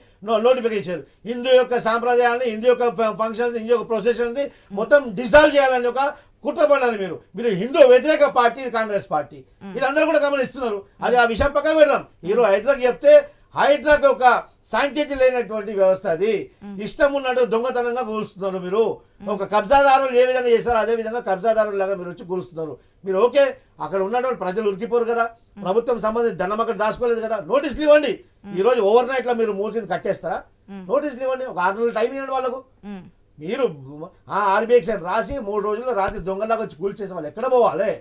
నోటిఫికేషన్ ఇచ్చారు. హిందూ యొక్క సాంప్రదాయాన్ని, హిందూ యొక్క ఫంక్షన్స్, హిందూ యొక్క ప్రొసెషన్స్ మొత్తం డిసాల్వ్ చేయాలని ఒక కుట్ర పడ్డారు. మీరు హిందూ వ్యతిరేక పార్టీ కాంగ్రెస్ పార్టీ, ఇది అందరూ కూడా గమనిస్తున్నారు. అది ఆ విషయం పక్కన పెడదాం. ఈరోజు హైడ్రాకి చెప్తే హైడ్రాకి ఒక సాంకేతిక లేనటువంటి వ్యవస్థ, అది ఇష్టం ఉన్నట్టు దొంగతనంగా కూలుస్తున్నారు. మీరు ఒక కబ్జాదారులు ఏ విధంగా చేస్తారో అదే విధంగా కబ్జాదారులు లాగా మీరు వచ్చి కూలుస్తున్నారు. మీరు ఓకే, అక్కడ ఉన్నటువంటి ప్రజలు ఉరికిపోరు కదా, ప్రభుత్వం సంబంధించి ధనం అక్కడ దాచుకోలేదు కదా, నోటీసులు ఇవ్వండి. ఈ రోజు ఓవర్ నైట్ లో మీరు మూసిని కట్టేస్తారా? నోటీసులు ఇవ్వండి, ఒక 6 రోజులు టైం ఇవ్వండి వాళ్ళకు. మీరు ఆర్బిఎక్షన్ రాసి 3 రోజుల్లో రాత్రి దొంగలాగా వచ్చి కూల్చేసే వాళ్ళు ఎక్కడ పోవాలి?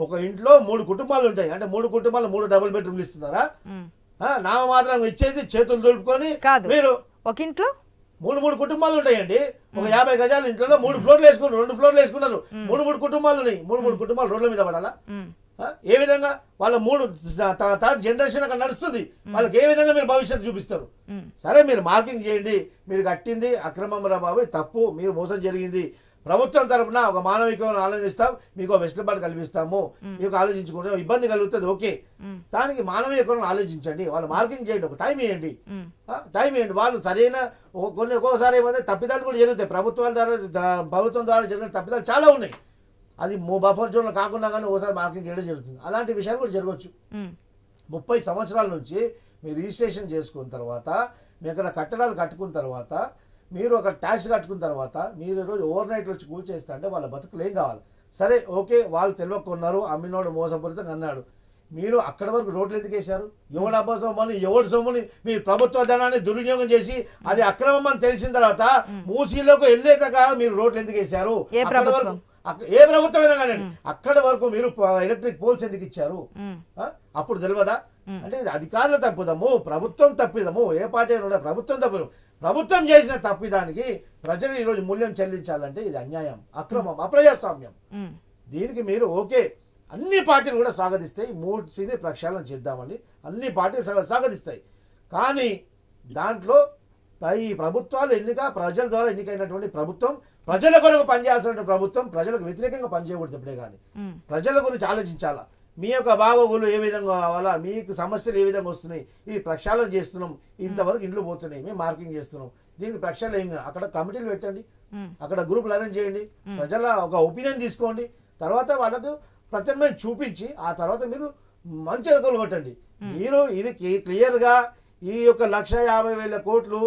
ఒక ఇంట్లో 3 కుటుంబాలు ఉంటాయి అంటే 3 కుటుంబాలు 3 డబుల్ బెడ్రూమ్లు ఇస్తున్నారా? నామమాత్రం ఇచ్చేది చేతులు దులుపుకొని మీరు ఒక ఇంట్లో 3 కుటుంబాలు ఉంటాయండి. ఒక 50 గజాల ఇంట్లో 3 ఫ్లోర్లు వేసుకున్నారు, 2 ఫ్లోర్లు వేసుకున్నారు, 3 కుటుంబాలు ఉన్నాయి. 3 కుటుంబాలు రోడ్ల మీద పడాలా? ఏ విధంగా వాళ్ళ 3 జనరేషన్ అక్కడ నడుస్తుంది, వాళ్ళకి ఏ విధంగా మీరు భవిష్యత్తు చూపిస్తారు? సరే మీరు మార్కింగ్ చేయండి, మీరు కట్టింది అక్రమం రా బాబు, తప్పు, మీరు మోసం జరిగింది, ప్రభుత్వం తరపున ఒక మానవికమైన ఆలోచిస్తాం, మీకు వెసులుబాటు కల్పిస్తాము, మీకు ఆలోచించుకుంటాం, ఇబ్బంది కలుగుతుంది, ఓకే, దానికి మానవీకరణ ఆలోచించండి, వాళ్ళు మార్కింగ్ చేయండి, ఒక టైం ఇవ్వండి, వాళ్ళు సరైన ఒక్కోసారి ఏమైనా తప్పిదాలు కూడా జరుగుతాయి. ప్రభుత్వం ద్వారా జరిగిన తప్పిదాలు చాలా ఉన్నాయి. అది బఫర్ జోన్లో కాకుండా కానీ ఒకసారి మార్కింగ్ చేయడం జరుగుతుంది. అలాంటి విషయాలు కూడా జరగవచ్చు. 30 సంవత్సరాల నుంచి మీరు రిజిస్ట్రేషన్ చేసుకున్న తర్వాత, మీ అక్కడ కట్టడాలు కట్టుకున్న తర్వాత, మీరు ఒక ట్యాక్స్ కట్టుకున్న తర్వాత, మీరు ఈరోజు ఓవర్ నైట్ వచ్చి కూల్చేస్తా అంటే వాళ్ళ బతుకులు ఏం కావాలి? సరే ఓకే, వాళ్ళు తెలియకున్నారు, అమ్మినోడు మోసపూరితంగా అన్నాడు, మీరు అక్కడ వరకు రోడ్లు ఎందుకు వేశారు? ఎవడు అబ్బా సొమ్మని ఎవడు సొమ్ముని మీరు ప్రభుత్వ ధనాన్ని దుర్వినియోగం చేసి అది అక్రమం అని తెలిసిన తర్వాత మూసీలోకి వెళ్ళేదాకా మీరు రోడ్లు ఎందుకు వేశారు? ఏ ప్రభుత్వమైనా కానీ అక్కడ వరకు మీరు ఎలక్ట్రిక్ పోల్స్ ఎందుకు ఇచ్చారు? అప్పుడు తెలియదా? అంటే ఇది అధికారుల తప్పిదము, ప్రభుత్వం తప్పిదము, ఏ పార్టీ అయినా ప్రభుత్వం తప్పిదము. ప్రభుత్వం చేసిన తప్పిదానికి ప్రజలు ఈరోజు మూల్యం చెల్లించాలంటే ఇది అన్యాయం, అక్రమం, అప్రజాస్వామ్యం. దీనికి మీరు ఓకే, అన్ని పార్టీలు కూడా స్వాగతిస్తాయి, మూసీని ప్రక్షాళన చేద్దామని అన్ని పార్టీలు స్వాగతిస్తాయి. కానీ దాంట్లో ఈ ప్రభుత్వాలు ప్రజల ద్వారా ఎన్నికైనటువంటి ప్రభుత్వం, ప్రజల కొరకు పనిచేయాల్సిన ప్రభుత్వం ప్రజలకు వ్యతిరేకంగా పనిచేయకూడదు ఎప్పుడే. కానీ ప్రజల గురించి ఆలోచించాలా, మీ యొక్క బాగోగులు ఏ విధంగా కావాలా, మీకు సమస్యలు ఏ విధంగా వస్తున్నాయి, ఇది ప్రక్షాళన చేస్తున్నాం, ఇంతవరకు ఇండ్లు పోతున్నాయి, మేము మార్కింగ్ చేస్తున్నాం, దీనికి ప్రక్షాళన ఏం, అక్కడ కమిటీలు పెట్టండి, అక్కడ గ్రూపులు అరేంజ్ చేయండి, ప్రజల ఒక ఒపీనియన్ తీసుకోండి, తర్వాత వాళ్ళకు ప్రత్యామ్నాయం చూపించి ఆ తర్వాత మీరు మంచిగా కొట్టండి. మీరు ఇది క్లియర్గా ఈ యొక్క 1,50,000 కోట్లు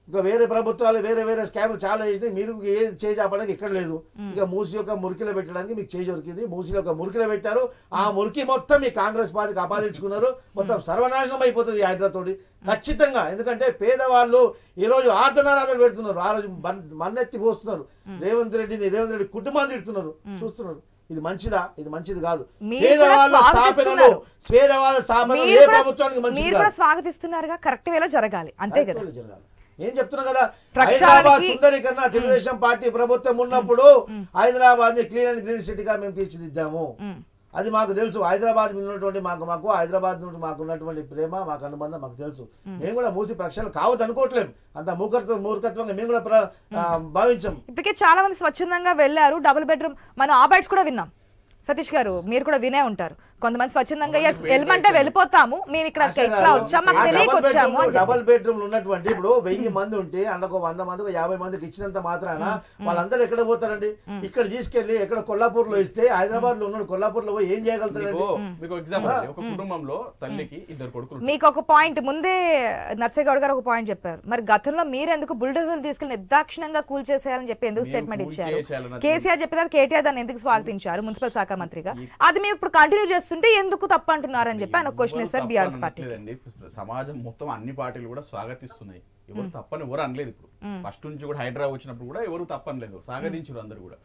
ఇంకా వేరే ప్రభుత్వాలు వేరే స్కామ్లు చాలా చేసినాయి, మీరు ఏది చేపడానికి ఇక్కడ లేదు. ఇక మూసి యొక్క మురికిలో పెట్టడానికి మీకు చేయి దొరికింది, మూసి యొక్క మురికిలో పెట్టారు, ఆ మురికి మొత్తం మీ కాంగ్రెస్ పార్టీకి ఆపాదించుకున్నారు, మొత్తం సర్వనాశనం అయిపోతుంది హైదరాబాద్ ఖచ్చితంగా. ఎందుకంటే పేదవాళ్ళు ఈరోజు ఆర్తనారాధనలు పెడుతున్నారు, ఆ రోజు మన్నెత్తి పోస్తున్నారు, రేవంత్ రెడ్డి కుటుంబాన్ని తిడుతున్నారు, చూస్తున్నారు. ఇది మంచిదా? ఇది మంచిది కాదు. పేదవాళ్ళ స్థాపన ఏ ప్రభుత్వానికి మంచిది స్వాగతిస్తున్నారుగా, కరెక్ట్ వేలో జరగాలి, అంతే కదా. జరగాలి. ఏం చెప్తున్నా కదా, హైదరాబాద్ సుందరీకరణ తెలుగుదేశం పార్టీ ప్రభుత్వం ఉన్నప్పుడు హైదరాబాద్ ని క్లీన్ అండ్ గ్రీన్ సిటీగా మేము తీర్చిదిద్దాము. అది మాకు తెలుసు. హైదరాబాద్ మీద ఉన్నటువంటి మాకు హైదరాబాద్ నుండి మాకు ఉన్నటువంటి ప్రేమ, మాకు అనుబంధం మాకు తెలుసు. మేము కూడా మూసి ప్రక్షాళన కావద్దు అనుకోవట్లేం, అంత మూర్ఖత్వంగా మేము కూడా భావించాం. ఇప్పటికే చాలా మంది స్వచ్ఛందంగా వెళ్ళారు, డబుల్ బెడ్రూమ్, మనం ఆ బైట్స్ కూడా విన్నాం. సతీష్ గారు మీరు కూడా వినే ఉంటారు, కొంతమంది స్వచ్ఛందంగా వెళ్ళమంటే వెళ్ళిపోతాము, మేము ఇక్కడ ఇట్లా వచ్చాము, మాకు తెలియక వచ్చాము. డబుల్ బెడ్రూమ్ ఉన్నటువంటి ఇప్పుడు 1000 మంది ఉంటే అందులో 100 మందికి 50 మందికి ఇచ్చినంత మాత్రాన వాళ్ళందరూ ఎక్కడ పోతారండి? ఇక్కడ తీసుకెళ్లి ఎక్కడ కొల్లాపూర్ లో ఇస్తే హైదరాబాద్ లో ఉన్నాడు, కొల్లాపూర్ లో ఏం చేయగలుగుతారండి? మీకు ఒక పాయింట్ ముందే నర్సేగౌడ్ గారు ఒక పాయింట్ చెప్పారు, మరి గతంలో మీరు ఎందుకు బుల్డోజర్ తీసుకెళ్లి నిర్దాక్షిణంగా కూల్ చేసేయాలని చెప్పి ఎందుకు స్టేట్మెంట్ ఇచ్చారు? కేసీఆర్ చెప్పేది కేటీఆర్ దాన్ని ఎందుకు స్వాగతించారు మున్సిపల్ శాఖ మంత్రిగా? అది మేము ఇప్పుడు కంటిన్యూ చేస్తుంటే ఎందుకు తప్పు అంటున్నారని చెప్పి ఆయన క్వశ్చన్ ఇస్తారు బీఆర్ఎస్ పార్టీ. సమాజం మొత్తం అన్ని పార్టీలు కూడా స్వాగతిస్తున్నాయి, ఎవరు తప్పని ఎవరు అనలేదు. ఇప్పుడు ఫస్ట్ నుంచి కూడా హైదరాబాద్ వచ్చినప్పుడు కూడా ఎవరు తప్పనలేదు, స్వాగతించారు అందరు కూడా.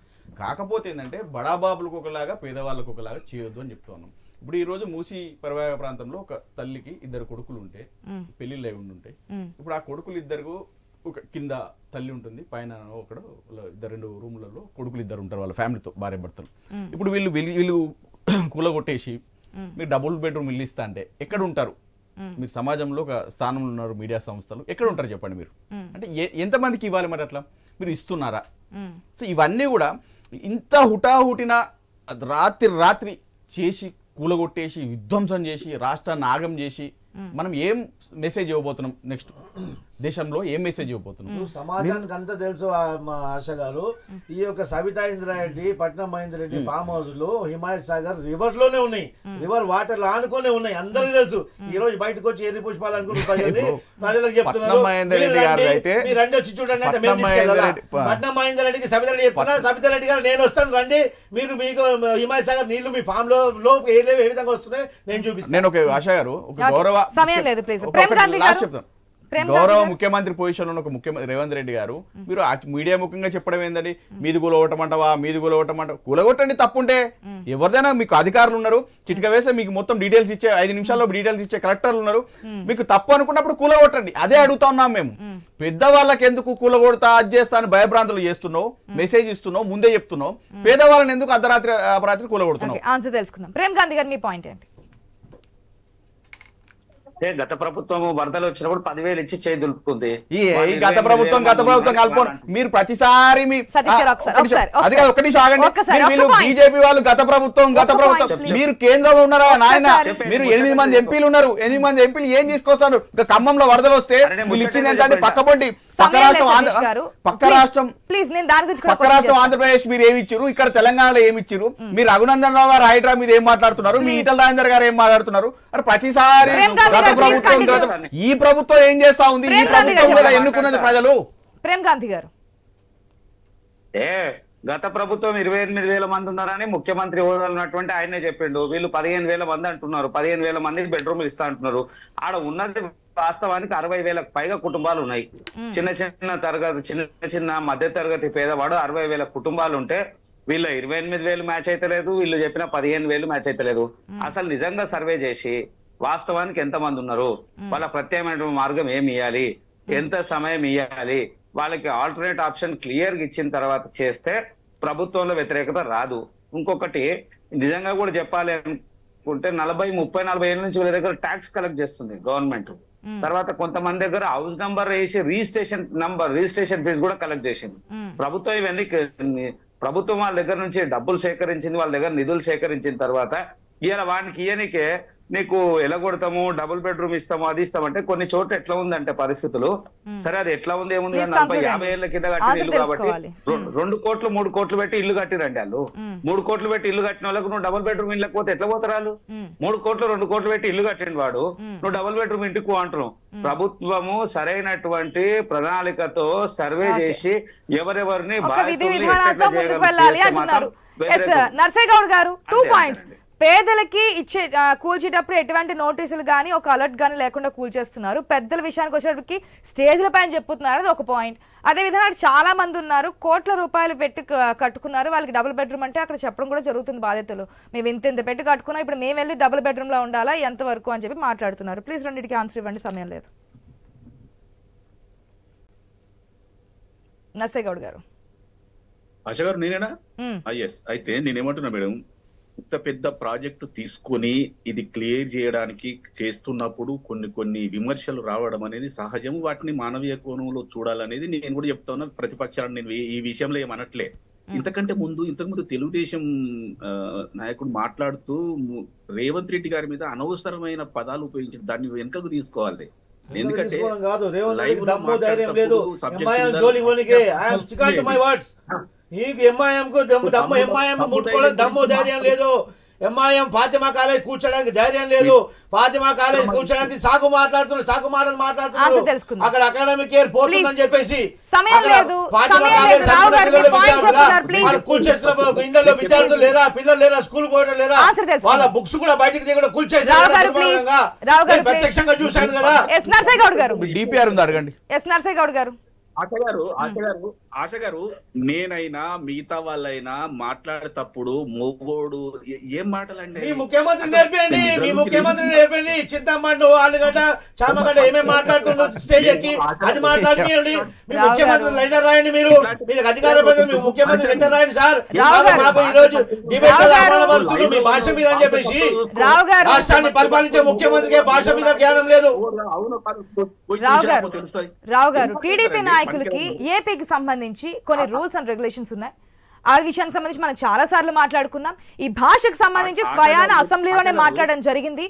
కాకపోతే ఏంటంటే బడాబాబులకు ఒకలాగా పేదవాళ్ళకు ఒకలాగా చేయొద్దు అని చెప్తున్నాం. ఇప్పుడు ఈ రోజు మూసి పరివాహక ప్రాంతంలో ఒక తల్లికి 2 కొడుకులు ఉంటే పెళ్లిళ్ళు అయి ఉంటాయి. ఇప్పుడు ఆ కొడుకులు ఇద్దరు, ఒక కింద తల్లి ఉంటుంది, పైన ఒకడు 2 రూములలో కొడుకులు 2 ఉంటారు వాళ్ళ ఫ్యామిలీతో, భార్య భర్తలు. ఇప్పుడు వీళ్ళు కూలగొట్టేసి మీరు డబుల్ బెడ్రూమ్ ఇల్లు ఇస్తా అంటే ఎక్కడ ఉంటారు మీరు? సమాజంలో ఒక స్థానంలో ఉన్నారు, మీడియా సంస్థలు ఎక్కడ ఉంటారు చెప్పండి మీరు? అంటే ఎంతమందికి ఇవ్వాలి మరి? అట్లా మీరు ఇస్తున్నారా? సో ఇవన్నీ కూడా ఇంత హుటాహుటిన రాత్రి చేసి కూలగొట్టేసి విధ్వంసం చేసి రాష్ట్రాన్ని ఆగం చేసి మనం ఏం మెసేజ్ ఇవ్వబోతున్నాం? నెక్స్ట్ దేశంలో ఏం మెసేజ్ ఇవ్వబోతున్నాం? సమాజానికి అంతా తెలుసు ఆశ గారు, ఈ యొక్క సబితా ఇంద్రారెడ్డి, పట్నం మహేందర్ రెడ్డి ఫామ్ హౌస్లు హిమాయత్ సాగర్ రివర్ లోనే ఉన్నాయి, రివర్ వాటర్ లో ఆనుకోనే ఉన్నాయి, అందరికీ తెలుసు. ఈ రోజు బయటకు వచ్చి ఎర్రి పుష్పాలు అనుకుంటున్నారు, ప్రజలకు చెప్తున్నారు మీరు రండి వచ్చి చూడండి అంటే మేము తీసుకెళ్ళాలి. పట్నం మహేందర్ రెడ్డికి సబితా రెడ్డి చెప్తున్నారు, సబితా రెడ్డి గారు నేను వస్తాను రండి, మీరు మీకు హిమాయత్ సాగర్ నీళ్లు మీ ఫామ్ లో ఏ విధంగా వస్తున్నాయి నేను చూపిస్తాను. నేను ఒక ఆశ గారు, ఒక గౌరవ సమయం లేదు ప్లీజ్ చెప్తాను, గౌరవ ముఖ్యమంత్రి పొజిషన్ లో ఒక ముఖ్యమంత్రి రేవంత్ రెడ్డి గారు మీరు మీడియా ముఖ్యంగా చెప్పడం ఏంటండి, మీది కూలగొట్టమంటావా, మీది కూలగొట్టమంటావా? కూలగొట్టండి, తప్పుంటే ఎవరిదైనా మీకు అధికారులు ఉన్నారు, చిటిక వేస్తే మీకు మొత్తం డీటెయిల్స్ ఇచ్చే 5 నిమిషాల్లో డీటెయిల్స్ ఇచ్చే కలెక్టర్లు ఉన్నారు, మీకు తప్పు అనుకున్నప్పుడు కూలగొట్టండి. అదే అడుగుతా ఉన్నాం మేము. పెద్దవాళ్ళకి ఎందుకు కూలగొడతా అది చేస్తా అని భయభ్రాంతులు చేస్తున్నావు, మెసేజ్ ఇస్తున్నావు, ముందే చెప్తున్నావు. పేదవాళ్ళని ఎందుకు అర్ధరాత్రి కూలగొడుతున్నావు? ఆన్సర్ తెలుసుకుందాం. ప్రేమ్ గాంధీ గారు మీ పాయింట్ ఏంటి? గత ప్రభుత్వం వరదలు వచ్చినప్పుడు 10,000 ఇచ్చి చేయి దులుపుకుంది. ఈ గత ప్రభుత్వం కలుపుకోండి. మీరు ప్రతిసారి అది కాదు, ఒకటి ఆగండి. వీళ్ళు బీజేపీ వాళ్ళు గత ప్రభుత్వం మీరు కేంద్రంలో ఉన్నారా నాయన? మీరు 8 మంది ఎంపీలు ఉన్నారు. 8 మంది ఎంపీలు ఏం తీసుకొస్తారు? ఇంకా ఖమ్మంలో వరదలు వస్తే వీళ్ళు ఇచ్చింది ఏంటంటే పక్కపొంటి పక్క రాష్ట్రం ఆంధ్రప్రదేశ్ మీరు ఏమి ఇచ్చారు, ఇక్కడ తెలంగాణలో ఏమి ఇచ్చారు? మీరు రఘునందన్ రావు గారు హైడ్రా మీద ఏం మాట్లాడుతున్నారు, మీ ఈటల రాజేందర్ గారు ఏం మాట్లాడుతున్నారు? అరే ప్రతిసారి గత ప్రభుత్వం ఈ ప్రభుత్వం ఏం చేస్తా ఉంది? ఈ ప్రభుత్వం కదా ఎన్నుకున్నది ప్రజలు. ప్రేమ్ గాంధీ గారు గత ప్రభుత్వం 28,000 మంది ఉన్నారని ముఖ్యమంత్రి హోదాలో ఉన్నటువంటి ఆయనే చెప్పిండు. వీళ్ళు 15,000 మంది అంటున్నారు. 15,000 మందికి బెడ్రూమ్లు ఇస్తా అంటున్నారు. ఆడ ఉన్నది వాస్తవానికి 60,000కు పైగా కుటుంబాలు ఉన్నాయి. చిన్న మధ్య తరగతి పేదవాడు 60,000 కుటుంబాలు ఉంటే వీళ్ళ 28,000 మ్యాచ్ అయితే లేదు, వీళ్ళు చెప్పిన 15,000 మ్యాచ్ అయితే లేదు. అసలు నిజంగా సర్వే చేసి వాస్తవానికి ఎంత మంది ఉన్నారు, వాళ్ళ ప్రత్యామ్నాయ మార్గం ఏమి ఇవ్వాలి, ఎంత సమయం ఇవ్వాలి, వాళ్ళకి ఆల్టర్నేట్ ఆప్షన్ క్లియర్ గా ఇచ్చిన తర్వాత చేస్తే ప్రభుత్వంలో వ్యతిరేకత రాదు. ఇంకొకటి నిజంగా కూడా చెప్పాలి అనుకుంటే 40-40 ఏళ్ళ నుంచి వీళ్ళ దగ్గర ట్యాక్స్ కలెక్ట్ చేస్తుంది గవర్నమెంట్. తర్వాత కొంతమంది దగ్గర హౌస్ నంబర్ వేసి రిజిస్ట్రేషన్ ఫీజు కూడా కలెక్ట్ చేసింది ప్రభుత్వం. ఇవన్నీ ప్రభుత్వం వాళ్ళ దగ్గర నుంచి డబ్బులు సేకరించింది, వాళ్ళ దగ్గర నిధులు సేకరించిన తర్వాత ఇవాళ వానికి ఇయనికే నీకు ఎలా కొడతాము, డబుల్ బెడ్రూమ్ ఇస్తాము, అది ఇస్తామంటే కొన్ని చోట్ల ఎట్లా ఉందంటే పరిస్థితులు. సరే అది ఎట్లా ఉంది ఏముంది, 40-50 ఏళ్ల కింద కట్టిన ఇల్లు కాబట్టి 2 కోట్లు 3 కోట్లు పెట్టి ఇల్లు కట్టిరండి వాళ్ళు. 3 కోట్లు పెట్టి ఇల్లు కట్టిన వాళ్ళకు నువ్వు డబుల్ బెడ్రూమ్ ఇళ్ళకి పోతే ఎట్లా పోతారు వాళ్ళు? 3 కోట్లు 2 కోట్లు పెట్టి ఇల్లు కట్టిండు వాడు, నువ్వు డబుల్ బెడ్రూమ్ ఇంటికి అంటున్నావు. ప్రభుత్వము సరైనటువంటి ప్రణాళికతో సర్వే చేసి ఎవరెవరిని నర్సయ్య గౌడ్ గారు 2 పాయింట్స్. పేదలకి ఇచ్చే కూల్చేటప్పుడు ఎటువంటి నోటీసులు కానీ ఒక అలర్ట్ కానీ లేకుండా కూల్చేస్తున్నారు. పెద్దల విషయానికి వచ్చేటప్పటికి స్టేజ్ల పైన చెప్పుతున్నారు, అది ఒక పాయింట్. అదేవిధంగా చాలా మంది ఉన్నారు, కోట్ల రూపాయలు పెట్టి కట్టుకున్నారు, వాళ్ళకి డబుల్ బెడ్రూమ్ అంటే అక్కడ చెప్పడం కూడా జరుగుతుంది బాధ్యతలు. మేము ఇంత పెట్టి కట్టుకున్నాం, ఇప్పుడు మేము వెళ్ళి డబుల్ బెడ్రూమ్ లో ఉండాలా ఎంతవరకు అని చెప్పి మాట్లాడుతున్నారు. ప్లీజ్ రెండింటికి ఆన్సర్ ఇవ్వండి, సమయం లేదు. నర్సయ్య గౌడ్ గారు. ఆశ గారు నేనేనా? ఎస్. అయితే నేనేమంటున్నా మేడం, ఇంత పెద్ద ప్రాజెక్టు తీసుకొని ఇది క్లియర్ చేయడానికి చేస్తున్నప్పుడు కొన్ని విమర్శలు రావడం అనేది సహజం. వాటిని మానవీయ కోణంలో చూడాలనేది నేను కూడా చెప్తా ఉన్నా. ప్రతిపక్షాన్ని నేను ఈ విషయంలో ఏమనట్లే. ఇంతకు ముందు తెలుగుదేశం నాయకుడు మాట్లాడుతూ రేవంత్ రెడ్డి గారి మీద అనవసరమైన పదాలు ఉపయోగించి దాన్ని వెనుకకు తీసుకోవాలి. ఎందుకంటే ఎంఐఎం కు ముట్టుకోవడానికి దమ్ము ధైర్యం లేదు. ఎంఐఎం ఫాతిమా కాలేజ్ కూర్చోడానికి ధైర్యం లేదు. ఫాతిమా కాలేజ్ కూర్చోడానికి సాగు మాట్లాడుతున్నారు. అక్కడ అకాడమిక్ ఇయర్ పోతుందని చెప్పేసి కూల్చేస్తున్న ఇంట్లో విద్యార్థులు లేరా, పిల్లలు లేరా, స్కూల్ పోయడం లేరా, వాళ్ళ బుక్స్ కూడా బయటకు దిగడం కూల్చేసారు. ప్రత్యక్షంగా చూశాను కదా. డిపిఆర్ ఉంది, అడగండి. నర్సయ్య గౌడ్ గారు. ఆశ గారు నేనైనా మిగతా వాళ్ళైనా మాట్లాడేటప్పుడు మొగోడు ఏం మాటలండి? మీ ముఖ్యమంత్రి నేర్పండి. చింతమండు ఆలుగడ్డ చామగడ్డ ఏమేమి మాట్లాడుతుండో స్టేజ్ ఎక్కి అది మాట్లాడియండి. మీ ముఖ్యమంత్రి లెటర్ రాయండి. మీరు అధికార ప్రజలు మీ ముఖ్యమంత్రి లెటర్ రాయండి సార్. మాకు ఈ రోజు డిబేట్ మీ భాష మీద అని చెప్పేసి రాష్ట్రాన్ని పరిపాలించే ముఖ్యమంత్రికి భాష మీద జ్ఞానం లేదు. రావు గారు, టీడీపీ నాయకులకి ఏపీకి సంబంధించి కొన్ని రూల్స్ అండ్ రెగ్యులేషన్స్ ఉన్నాయి. ఆ విషయానికి సంబంధించి మనం చాలా సార్లు మాట్లాడుకున్నాం. ఈ భాషకు సంబంధించి స్వయాన అసెంబ్లీలోనే మాట్లాడడం జరిగింది.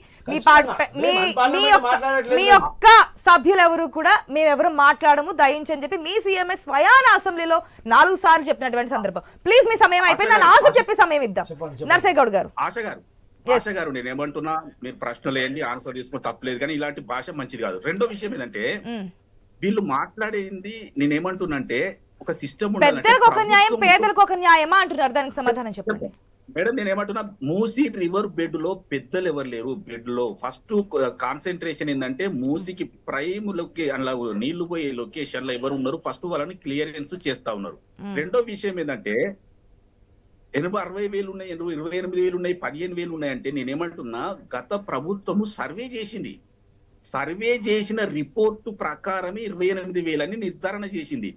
మీ యొక్క సభ్యులు ఎవరు కూడా మేమెవరు మాట్లాడము దయించని చెప్పి మీ సీఎంఏ స్వయాన అసెంబ్లీలో 4 సార్లు చెప్పినటువంటి సందర్భం. ప్లీజ్ మీ సమయం అయిపోయింది, అని ఆన్సర్ చెప్పి సమయం ఇద్దాం. నర్సయ్య గౌడ్ గారు. ఆశ గారు నేనేమంటున్నా, మీరు ప్రశ్నలు ఏంటి ఆన్సర్ తీసుకుని తప్పలేదు, కానీ ఇలాంటి భాష మంచిది కాదు. రెండో విషయం ఏంటంటే వీళ్ళు మాట్లాడేది నేనేమంటున్నంటే ఒక సిస్టమ్ పెద్దలకు ఒక న్యాయం పేదలకు ఒక న్యాయమా అంటున్నారు. దానికి సమాధానం చెప్పండి మేడం. నేనేమంటున్నా, మూసీ రివర్ బెడ్ లో పెద్దలు ఎవరు లేరు. బెడ్ లో ఫస్ట్ కాన్సన్ట్రేషన్ ఏంటంటే మూసీకి ప్రైమ్ అలా నీళ్లు పోయే లొకేషన్ లో ఎవరు ఉన్నారు ఫస్ట్ వాళ్ళని క్లియరెన్స్ చేస్తా ఉన్నారు. రెండో విషయం ఏంటంటే 60,000 ఉన్నాయి, 28,000 ఉన్నాయి, 15,000 ఉన్నాయంటే నేనేమంటున్నా, గత ప్రభుత్వము సర్వే చేసింది. సర్వే చేసిన రిపోర్టు ప్రకారమే 28,000 అని నిర్ధారణ చేసింది.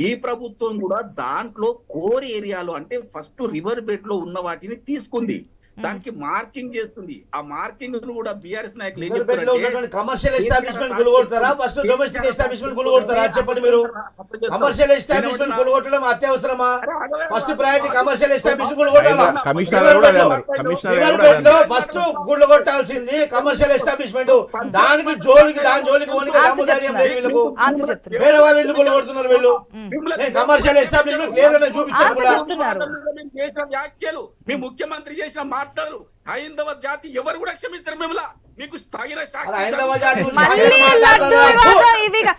ఈ ప్రభుత్వం కూడా దాంట్లో కోర్ ఏరియాలో అంటే ఫస్ట్ రివర్ బెడ్ లో ఉన్న వాటిని తీసుకుంది. దానికి మార్కింగ్ చేస్తుంది. ఆ మార్కింగ్ కూడా బీఆర్ఎస్ నాయకులు ఏం లింగంపేటలో ఉన్నటువంటి కమర్షియల్ ఎస్టాబ్లిష్మెంట్ కొలుగొడతారా ఫస్ట్ డొమెస్టిక్ ఎస్టాబ్లిష్మెంట్ కొలుగొడతారా చెప్పండి మీరు. కమర్షియల్ ఎస్టాబ్లిష్మెంట్ కొలుగొట్టడం అత్యవసరమా? ఫస్ట్ ప్రయారిటీ కమర్షియల్ ఎస్టాబ్లిష్మెంట్ కొలుగొట్టాలా? లింగంపేటలో ఫస్ట్ కొలుగొట్టాల్సింది కమర్షియల్ ఎస్టాబ్లిష్మెంట్. దాని జోలికి ఓనికి సముదాయం లేదు వీళ్ళకు. వేరే వాళ్ళు ఎందుకు కొలుగొడుతున్నారు వీళ్ళు? కమర్షియల్ ఎస్టాబ్లిష్మెంట్ లేదని చూపించారు కూడా. చేసిన వ్యాఖ్యలు, మీ ముఖ్యమంత్రి చేసిన మాట్లాడరు హైందవ జాతి ఎవరు కూడా క్షమించరు. మిమ్మల్ని మీకు తగిన హైందవ జాతి మళ్ళీ లడ్డు వివాదం ఇవిగా.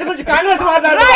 గురించి కాంగ్రెస్ మాట్లాడారు.